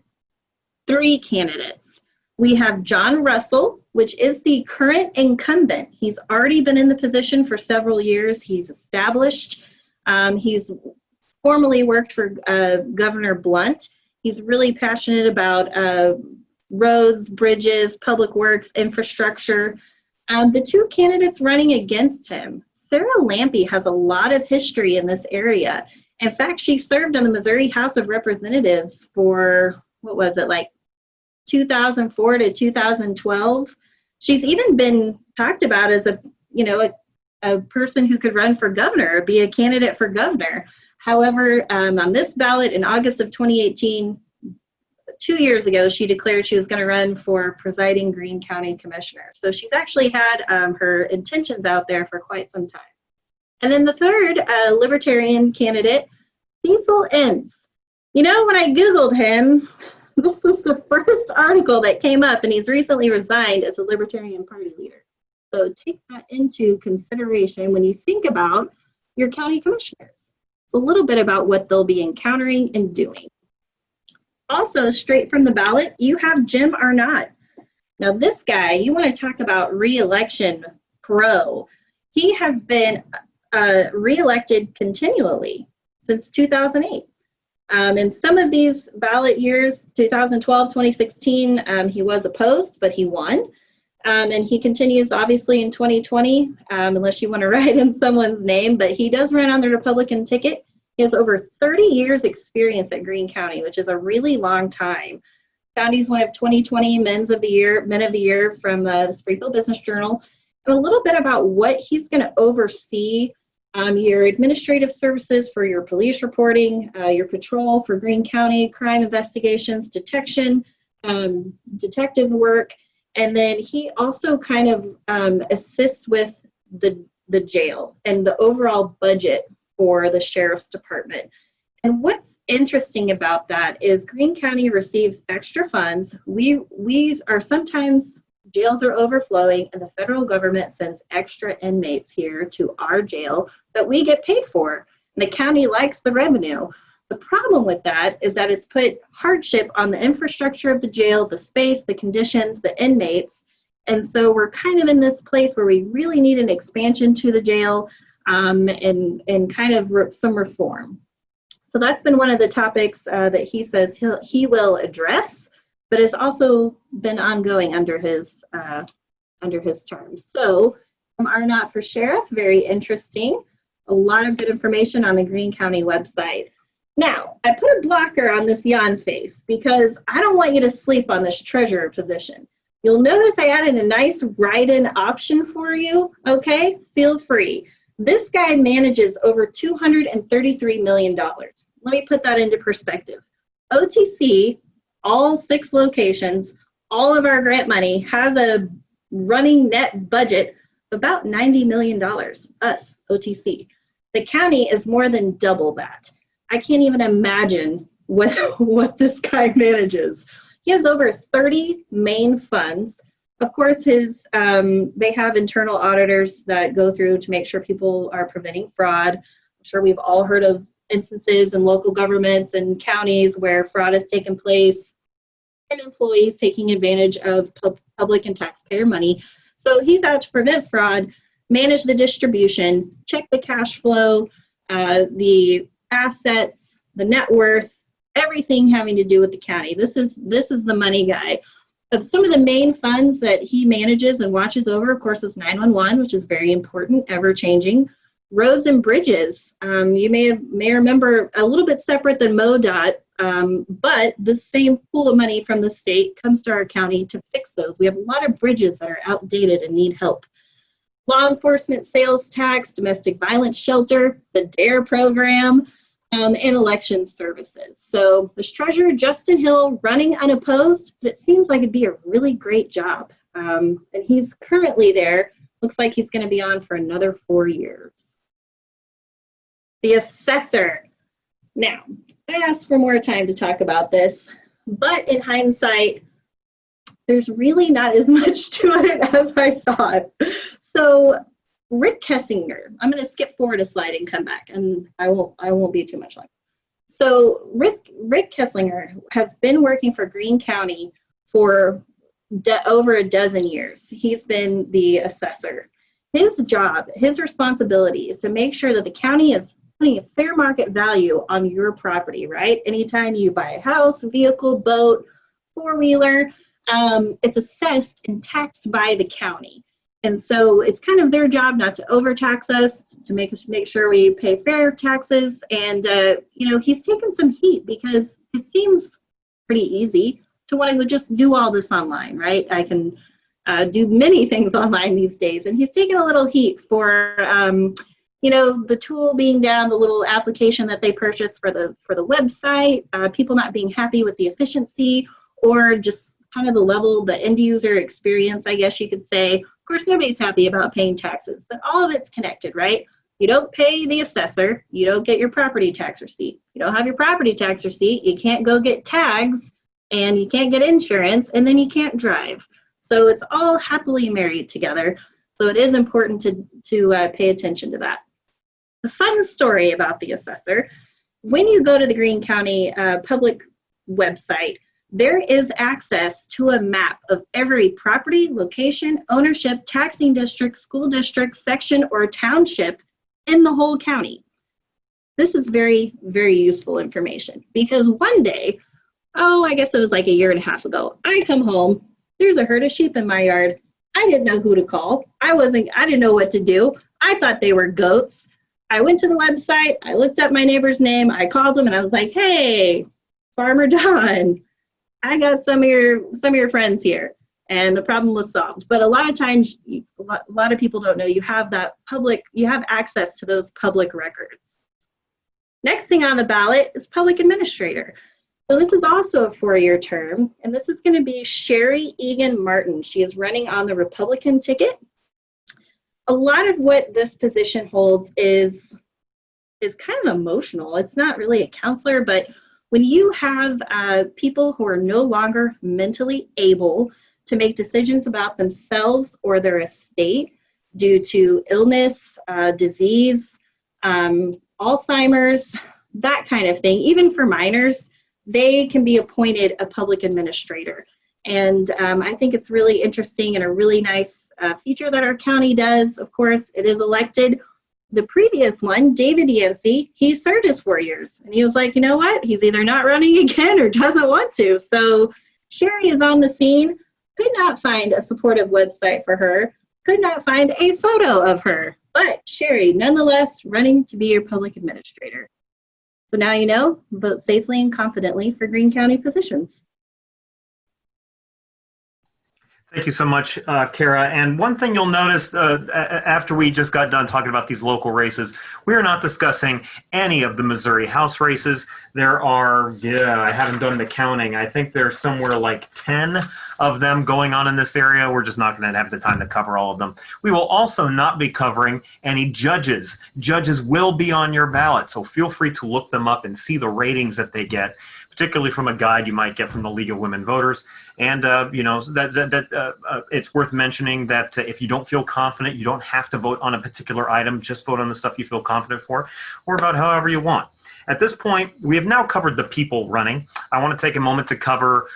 3 candidates. We have John Russell, which is the current incumbent. He's already been in the position for several years. He's established. He's formerly worked for Governor Blunt. He's really passionate about roads, bridges, public works, infrastructure. The 2 candidates running against him, Sarah Lampe has a lot of history in this area. In fact, she served on the Missouri House of Representatives for, what was it, like 2004 to 2012. She's even been talked about as a person who could run for governor or be a candidate for governor. However, on this ballot in August of 2018, 2 years ago, she declared she was going to run for presiding Greene County Commissioner. So she's actually had her intentions out there for quite some time. And then the third Libertarian candidate, Cecil Ince. You know, when I Googled him, this was the first article that came up, and he's recently resigned as a Libertarian Party leader. So take that into consideration when you think about your county commissioners. It's a little bit about what they'll be encountering and doing. Also, straight from the ballot, you have Jim Arnott. Now, this guy, you want to talk about re-election pro. He has been re-elected continually since 2008. In some of these ballot years, 2012, 2016, he was opposed, but he won. And he continues, obviously, in 2020, unless you want to write in someone's name, but he does run on the Republican ticket. He has over 30 years experience at Greene County, which is a really long time. County's one of 2020 Men of the Year from the Springfield Business Journal. And a little bit about what he's going to oversee your administrative services for your police reporting, your patrol for Greene County, crime investigations, detection, detective work. And then he also kind of assists with the jail and the overall budget for the sheriff's department. And what's interesting about that is Greene County receives extra funds. We are sometimes, jails are overflowing, and the federal government sends extra inmates here to our jail that we get paid for. And the county likes the revenue. The problem with that is that it's put hardship on the infrastructure of the jail, the space, the conditions, the inmates. And so we're kind of in this place where we really need an expansion to the jail and kind of some reform. So that's been one of the topics that he says he will address, but it's also been ongoing under his term. So Arnott for sheriff, very interesting. A lot of good information on the Greene County website. Now, I put a blocker on this yawn face because I don't want you to sleep on this treasurer position. You'll notice I added a nice write-in option for you, okay? Feel free. This guy manages over $233 million. Let me put that into perspective. OTC, all 6 locations, all of our grant money has a running net budget of about $90 million, us, OTC. The county is more than double that. I can't even imagine what this guy manages. He has over 30 main funds. Of course, they have internal auditors that go through to make sure people are preventing fraud. I'm sure we've all heard of instances in local governments and counties where fraud has taken place and employees taking advantage of public and taxpayer money. So he's out to prevent fraud, manage the distribution, check the cash flow, the assets, the net worth, everything having to do with the county. This is the money guy. Of some of the main funds that he manages and watches over, of course, is 911, which is very important, ever changing. Roads and bridges, you may remember a little bit separate than MoDOT, but the same pool of money from the state comes to our county to fix those. We have a lot of bridges that are outdated and need help. Law enforcement, sales tax, domestic violence shelter, the DARE program, and election services. So this treasurer, Justin Hill, running unopposed, but it seems like it'd be a really great job. And he's currently there. Looks like he's going to be on for another 4 years. The assessor. Now, I asked for more time to talk about this, but in hindsight, there's really not as much to it as I thought. So Rick Kessinger, I'm going to skip forward a slide and come back, and I won't be too much longer. So Rick Kessinger has been working for Greene County for over a dozen years. He's been the assessor. His job, his responsibility is to make sure that the county is putting a fair market value on your property, right? Anytime you buy a house, vehicle, boat, four-wheeler, it's assessed and taxed by the county. And so it's kind of their job not to overtax us, to make sure we pay fair taxes. And, he's taken some heat because it seems pretty easy to want to just do all this online, right? I can do many things online these days. And he's taken a little heat for the tool being down, the little application that they purchased for the website, people not being happy with the efficiency, or just kind of the level, the end user experience, I guess you could say. Of course, nobody's happy about paying taxes, but all of it's connected, right? You don't pay the assessor, you don't get your property tax receipt. You don't have your property tax receipt, you can't go get tags, and you can't get insurance, and then you can't drive. So it's all happily married together. So it is important to pay attention to that. The fun story about the assessor, when you go to the Greene County public website, there is access to a map of every property, location, ownership, taxing district, school district, section, or township in the whole county. This is very, very useful information, because one day, I guess it was like a year and a half ago, I come home, there's a herd of sheep in my yard. I didn't know who to call. I didn't know what to do. I thought they were goats. I went to the website, I looked up my neighbor's name, I called him, and I was like, hey, Farmer Don, I got some of your friends here, and the problem was solved. But a lot of times, a lot of people don't know you have access to those public records. Next thing on the ballot is public administrator. So this is also a 4-year term, and this is going to be Sherry Egan Martin. She is running on the Republican ticket. A lot of what this position holds is kind of emotional. It's not really a counselor, but when you have people who are no longer mentally able to make decisions about themselves or their estate due to illness, disease, Alzheimer's, that kind of thing, even for minors, they can be appointed a public administrator. And I think it's really interesting and a really nice feature that our county does. Of course, it is elected. The previous one, David Yancey, he served his 4 years. And he was like, you know what? He's either not running again or doesn't want to. So Sherry is on the scene. Could not find a supportive website for her. Could not find a photo of her. But Sherry, nonetheless, running to be your public administrator. So now you know, vote safely and confidently for Greene County positions. Thank you so much, Kara. And one thing you'll notice after we just got done talking about these local races, we are not discussing any of the Missouri House races. There are, I haven't done the counting. I think there's somewhere like 10 of them going on in this area. We're just not going to have the time to cover all of them. We will also not be covering any judges. Judges will be on your ballot, so feel free to look them up and see the ratings that they get, particularly from a guide you might get from the League of Women Voters. And, it's worth mentioning that if you don't feel confident, you don't have to vote on a particular item. Just vote on the stuff you feel confident for, or about however you want. At this point, we have now covered the people running. I want to take a moment to cover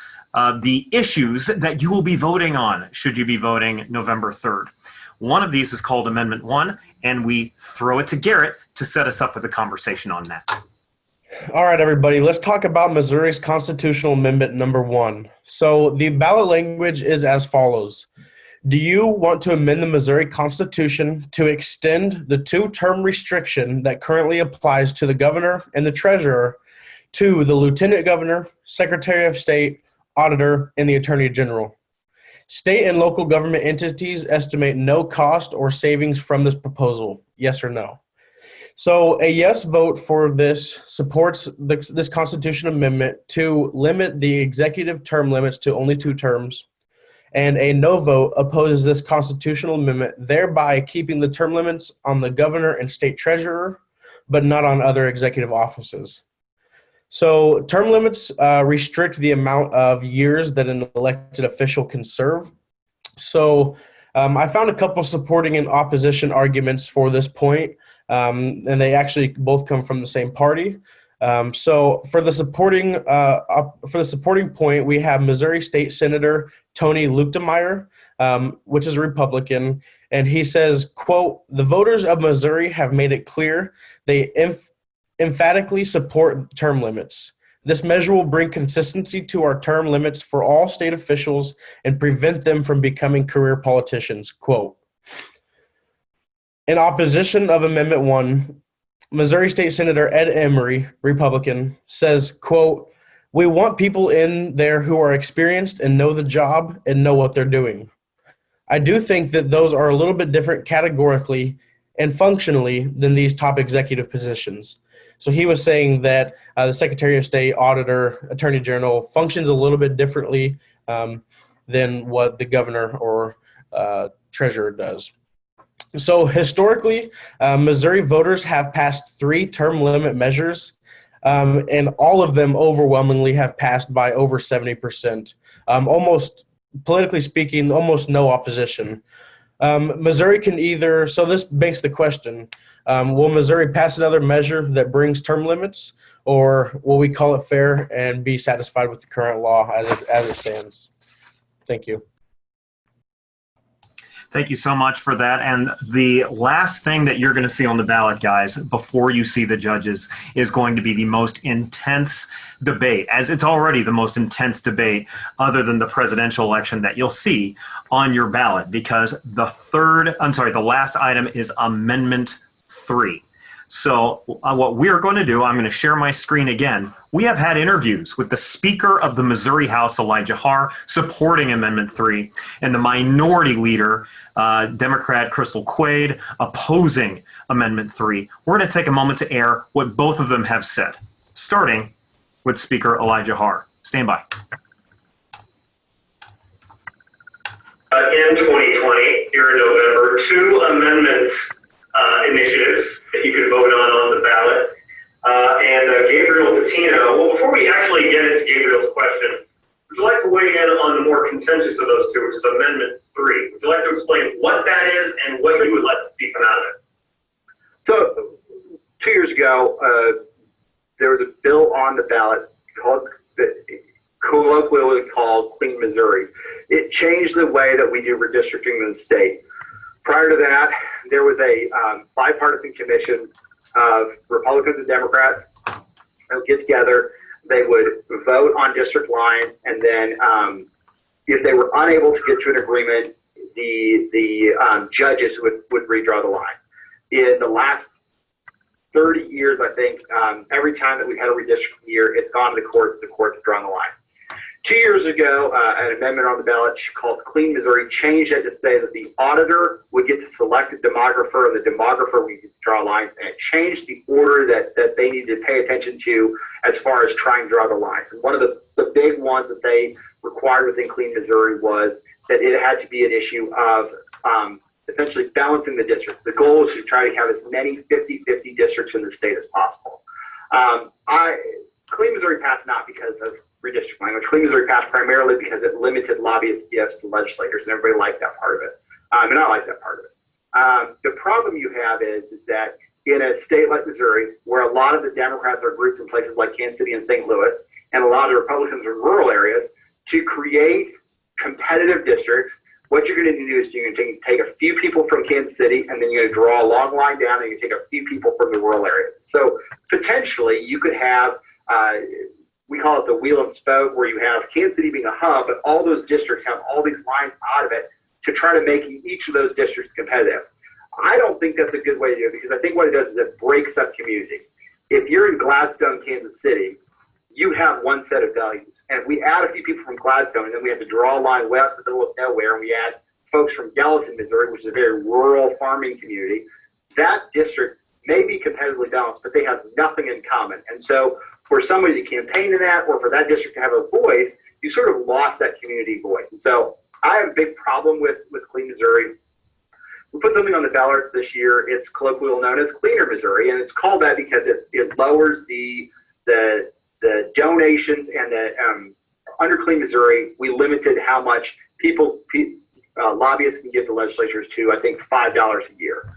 the issues that you will be voting on should you be voting November 3rd. One of these is called Amendment 1, and we throw it to Garrett to set us up with a conversation on that. All right, everybody, let's talk about Missouri's Constitutional Amendment number 1. So the ballot language is as follows. Do you want to amend the Missouri Constitution to extend the 2-term restriction that currently applies to the governor and the treasurer to the lieutenant governor, secretary of state, auditor, and the attorney general? State and local government entities estimate no cost or savings from this proposal. Yes or no? So a yes vote for this supports this constitutional amendment to limit the executive term limits to only 2 terms, and a no vote opposes this constitutional amendment, thereby keeping the term limits on the governor and state treasurer, but not on other executive offices. So term limits restrict the amount of years that an elected official can serve. So I found a couple supporting and opposition arguments for this point. And they actually both come from the same party. So for the supporting point, we have Missouri State Senator Tony Luetkemeyer, which is a Republican, and he says, quote, "The voters of Missouri have made it clear they emphatically support term limits. This measure will bring consistency to our term limits for all state officials and prevent them from becoming career politicians," quote. In opposition of Amendment 1, Missouri State Senator Ed Emery, Republican, says, quote, "We want people in there who are experienced and know the job and know what they're doing. I do think that those are a little bit different categorically, and functionally than these top executive positions. So he was saying that the Secretary of State, Auditor, Attorney General functions a little bit differently than what the governor or treasurer does. So historically, Missouri voters have passed 3 term limit measures, and all of them overwhelmingly have passed by over 70%. Almost, politically speaking, almost no opposition. Missouri can either, so this begs the question, will Missouri pass another measure that brings term limits, or will we call it fair and be satisfied with the current law as it stands? Thank you. Thank you so much for that. And the last thing that you're going to see on the ballot, guys, before you see the judges, is going to be the most intense debate, as it's already the most intense debate other than the presidential election that you'll see on your ballot, because the last item is Amendment 3. So what we're going to do, I'm going to share my screen again. We have had interviews with the Speaker of the Missouri House, Elijah Haahr, supporting Amendment 3, and the Minority Leader, Democrat Crystal Quade, opposing Amendment 3. We're going to take a moment to air what both of them have said, starting with Speaker Elijah Haahr. Stand by. In 2020, here in November, 2 amendment initiatives that you can vote on the ballot. Gabriel Patino, well, before we actually get into Gabriel's question, would you like to weigh in on the more contentious of those 2, which is Amendment 3? Would you like to explain what that is and what you would like to see come out of it? So, 2 years ago, there was a bill on the ballot colloquially called Clean Missouri. It changed the way that we do redistricting in the state. Prior to that, there was a bipartisan commission of Republicans and Democrats that would get together. They would vote on district lines, and then if they were unable to get to an agreement, the judges would redraw the line. In the last 30 years, I think, every time that we've had a redistricting year, it's gone to the courts to draw the line. 2 years ago, an amendment on the ballot called Clean Missouri changed it to say that the auditor would get to select a demographer, and the demographer would get to draw lines, and it changed the order that they needed to pay attention to as far as trying to draw the lines. And one of the big ones that they required within Clean Missouri was that it had to be an issue of essentially balancing the districts. The goal is to try to have as many 50-50 districts in the state as possible. Clean Missouri passed not because of redistricting language. Clean Missouri passed primarily because it limited lobbyist gifts to legislators, and everybody liked that part of it. And I like that part of it. The problem you have is that in a state like Missouri, where a lot of the Democrats are grouped in places like Kansas City and St. Louis, and a lot of the Republicans are in rural areas, to create competitive districts, what you're going to do is you're going to take a few people from Kansas City, and then you're going to draw a long line down, and you take a few people from the rural areas. So potentially you could have we call it the wheel and spoke, where you have Kansas City being a hub, but all those districts have all these lines out of it to try to make each of those districts competitive. I don't think that's a good way to do it, because I think what it does is it breaks up communities. If you're in Gladstone, Kansas City, you have one set of values. And if we add a few people from Gladstone, and then we have to draw a line west in the middle of nowhere, and we add folks from Gallatin, Missouri, which is a very rural farming community, that district may be competitively balanced, but they have nothing in common. And so for somebody to campaign in that, or for that district to have a voice, you sort of lost that community voice. And so I have a big problem with Clean Missouri. We put something on the ballot this year. It's colloquially known as Cleaner Missouri, and it's called that because it lowers the donations, and under Clean Missouri, we limited how much lobbyists can give the legislatures to, I think, $5 a year.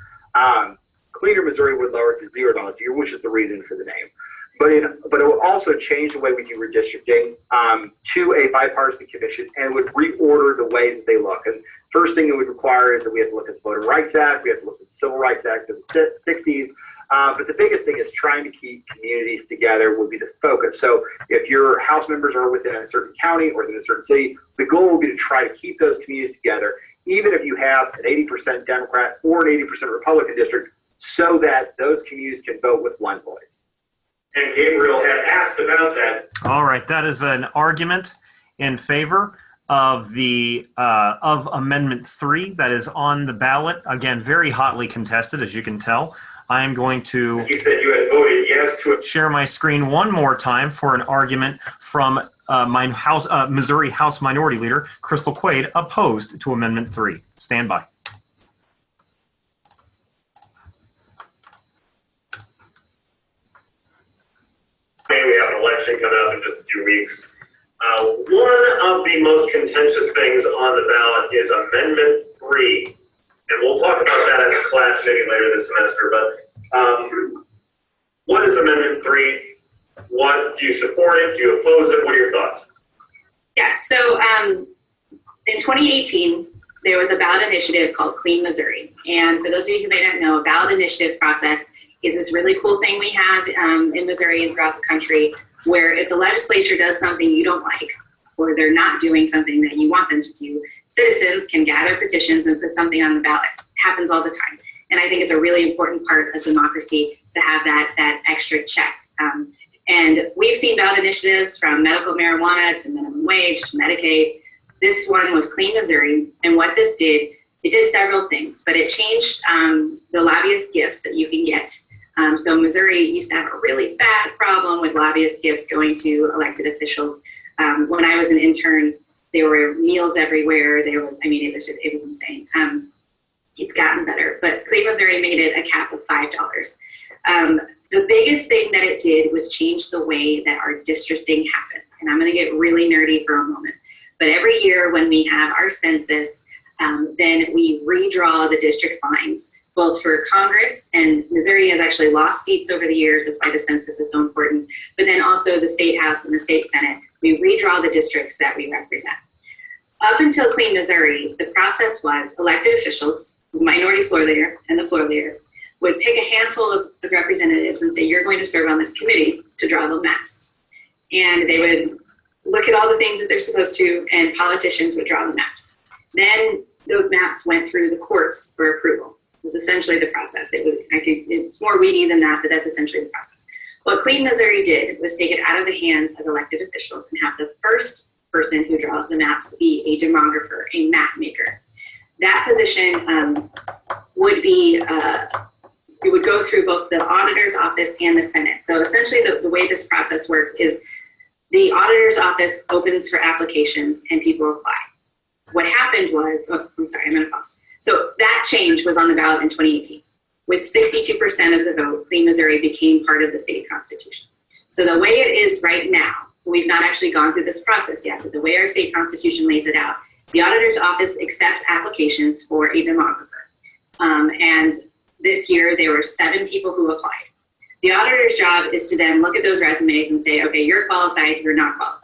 Cleaner Missouri would lower it to $0 a year, which is the reason for the name. But it would also change the way we do redistricting to a bipartisan commission, and would reorder the way that they look. And first thing it would require is that we have to look at the Voting Rights Act, we have to look at the Civil Rights Act of the 60s. But the biggest thing is trying to keep communities together would be the focus. So if your House members are within a certain county or within a certain city, the goal will be to try to keep those communities together, even if you have an 80% Democrat or an 80% Republican district, so that those communities can vote with one voice. And Gabriel had asked about that. All right, that is an argument in favor of the of Amendment 3 that is on the ballot. Again, very hotly contested, as you can tell. I am going to You said you had voted yes to share my screen one more time for an argument from Missouri House Minority Leader Crystal Quade, opposed to Amendment 3. Stand by. We have an election coming up in just a few weeks. One of the most contentious things on the ballot is Amendment 3. And we'll talk about that as a class maybe later this semester. But what is Amendment 3? What do you support it? Do you oppose it? What are your thoughts? Yeah, so in 2018, there was a ballot initiative called Clean Missouri. And for those of you who may not know, a ballot initiative process is this really cool thing we have in Missouri and throughout the country, where if the legislature does something you don't like, or they're not doing something that you want them to do, citizens can gather petitions and put something on the ballot. It happens all the time. And I think it's a really important part of democracy to have that extra check. And we've seen ballot initiatives from medical marijuana to minimum wage to Medicaid. This one was Clean Missouri. And what this did, it did several things, but it changed the lobbyist gifts that you can get. So Missouri used to have a really bad problem with lobbyist gifts going to elected officials. When I was an intern, there were meals everywhere. It was insane. It's gotten better, but Clean Missouri made it a cap of $5. The biggest thing that it did was change the way that our districting happens. And I'm going to get really nerdy for a moment. But every year when we have our census, then we redraw the district lines, both for Congress, and Missouri has actually lost seats over the years. That's why the census is so important. But then also the State House and the State Senate, we redraw the districts that we represent. Up until Clean Missouri, the process was elected officials, the minority floor leader and the floor leader, would pick a handful of representatives and say, you're going to serve on this committee to draw the maps. And they would look at all the things that they're supposed to, and politicians would draw the maps. Then those maps went through the courts for approval. It was essentially the process. It's more weedy than that, but that's essentially the process. What Clean Missouri did was take it out of the hands of elected officials and have the first person who draws the maps be a demographer, a map maker. That position would be, it would go through both the auditor's office and the Senate. So essentially the way this process works is the auditor's office opens for applications and people apply. What happened was, I'm going to pause. So that change was on the ballot in 2018. With 62% of the vote, Clean Missouri became part of the state constitution. So the way it is right now, we've not actually gone through this process yet, but the way our state constitution lays it out, the auditor's office accepts applications for a demographer. And this year there were 7 people who applied. The auditor's job is to then look at those resumes and say, okay, you're qualified, you're not qualified.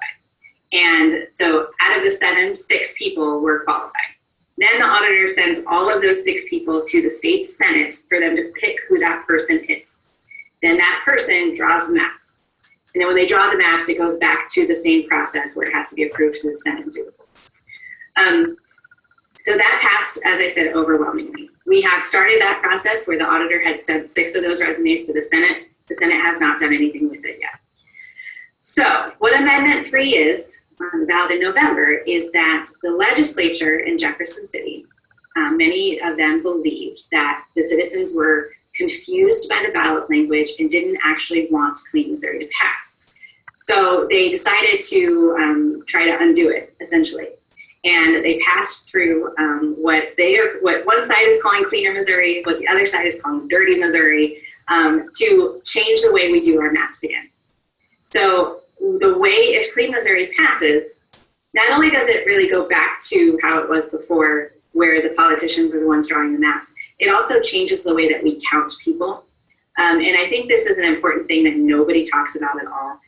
And so out of the 7, 6 people were qualified. Then the auditor sends all of those 6 people to the state Senate for them to pick who that person is. Then that person draws the maps. And then when they draw the maps, it goes back to the same process where it has to be approved through the Senate. So that passed, as I said, overwhelmingly. We have started that process where the auditor had sent 6 of those resumes to the Senate. The Senate has not done anything with it yet. So what Amendment 3 is, on the ballot in November, is that the legislature in Jefferson City, many of them believed that the citizens were confused by the ballot language and didn't actually want Clean Missouri to pass. So they decided to try to undo it, essentially. And they passed through what one side is calling Cleaner Missouri, what the other side is calling Dirty Missouri, to change the way we do our maps again. So the way, if Clean Missouri passes, not only does it really go back to how it was before, where the politicians are the ones drawing the maps, it also changes the way that we count people. And I think this is an important thing that nobody talks about at all.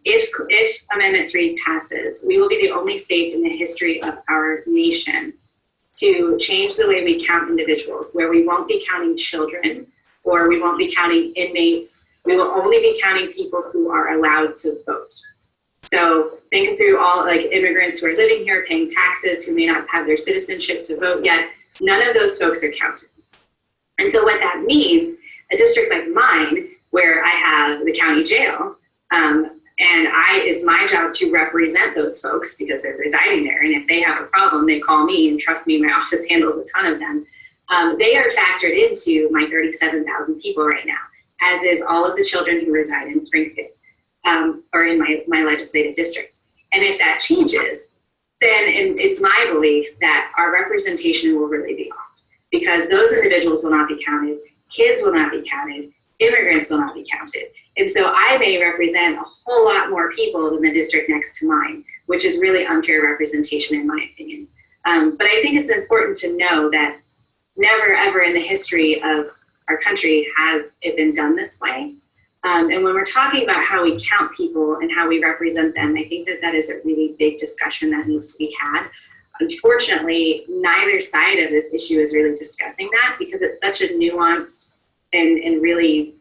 If Amendment 3 passes, we will be the only state in the history of our nation to change the way we count individuals, where we won't be counting children, or we won't be counting inmates. We will only be counting people who are allowed to vote. So thinking through all like immigrants who are living here, paying taxes, who may not have their citizenship to vote yet, none of those folks are counted. And so what that means, a district like mine, where I have the county jail, and And it's my job to represent those folks because they're residing there. And if they have a problem, they call me, and trust me, my office handles a ton of them. They are factored into my 37,000 people right now, as is all of the children who reside in Springfield or in my legislative district. And if that changes, then it's my belief that our representation will really be off, because those individuals will not be counted, kids will not be counted, immigrants will not be counted. And so I may represent a whole lot more people than the district next to mine, which is really unfair representation in my opinion. But I think it's important to know that never ever in the history of our country has it been done this way. And when we're talking about how we count people and how we represent them, I think that is a really big discussion that needs to be had. Unfortunately, neither side of this issue is really discussing that, because it's such a nuanced and really,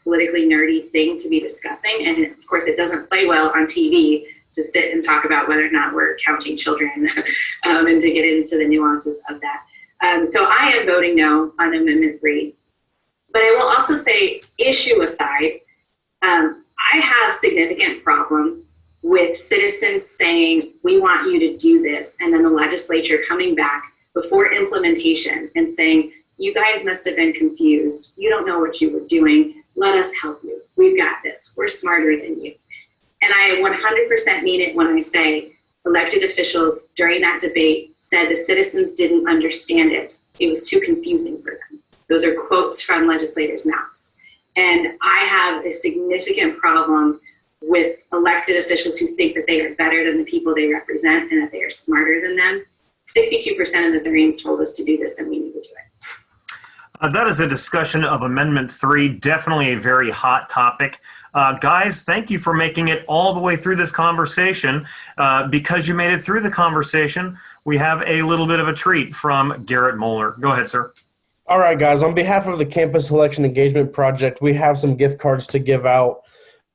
politically nerdy thing to be discussing. And of course, it doesn't play well on TV to sit and talk about whether or not we're counting children and to get into the nuances of that. So I am voting no on Amendment 3. But I will also say, issue aside, I have significant problem with citizens saying, we want you to do this, and then the legislature coming back before implementation and saying, you guys must have been confused. You don't know what you were doing. Let us help you. We've got this. We're smarter than you. And I 100% mean it when I say elected officials during that debate said the citizens didn't understand it. It was too confusing for them. Those are quotes from legislators' mouths. And I have a significant problem with elected officials who think that they are better than the people they represent and that they are smarter than them. 62% of Missourians told us to do this, and we need to do it. That is a discussion of Amendment 3, definitely a very hot topic. Guys, thank you for making it all the way through this conversation. Because you made it through the conversation, we have a little bit of a treat from Garrett Moeller. Go ahead, sir. All right, guys. On behalf of the Campus Election Engagement Project, we have some gift cards to give out.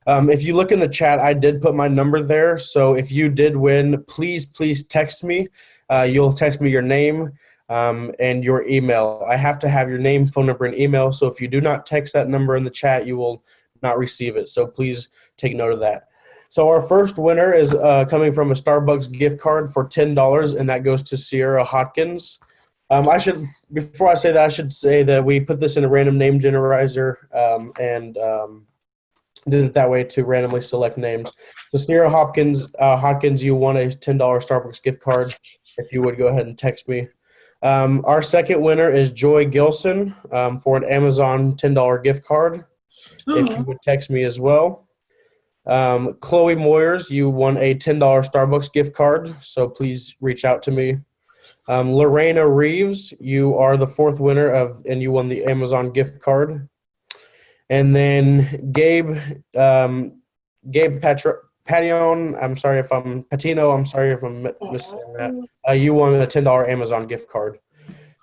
If you look in the chat, I did put my number there. So if you did win, please text me. You'll text me your name and your email. I have to have your name, phone number, and email. So if you do not text that number in the chat, you will not receive it. So please take note of that. So our first winner is coming from a Starbucks gift card for $10, and that goes to Sierra Hopkins. Before I say that, I should say that we put this in a random name generator and did it that way to randomly select names. So Sierra Hopkins, you won a $10 Starbucks gift card. If you would go ahead and text me. Our second winner is Joy Gilson for an Amazon $10 gift card. If you would text me as well. Chloe Moyers, you won a $10 Starbucks gift card, so please reach out to me. Lorena Reeves, you are the fourth winner and you won the Amazon gift card. And then Gabe Patino, I'm sorry if I'm missing that. You won a $10 Amazon gift card.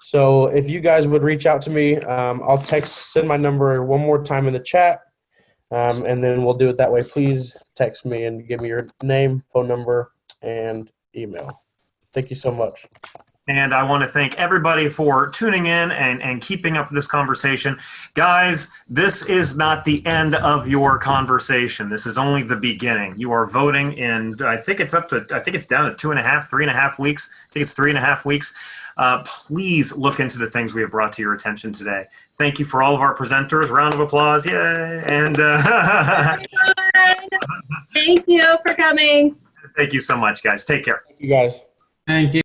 So if you guys would reach out to me, I'll send my number one more time in the chat, and then we'll do it that way. Please text me and give me your name, phone number, and email. Thank you so much. And I want to thank everybody for tuning in and keeping up with this conversation. Guys, this is not the end of your conversation. This is only the beginning. You are voting in, I think it's down to 3.5 weeks. I think it's 3.5 weeks. Please look into the things we have brought to your attention today. Thank you for all of our presenters. Round of applause. Yay. And thank you for coming. Thank you so much, guys. Take care. Thank you, guys. Thank you.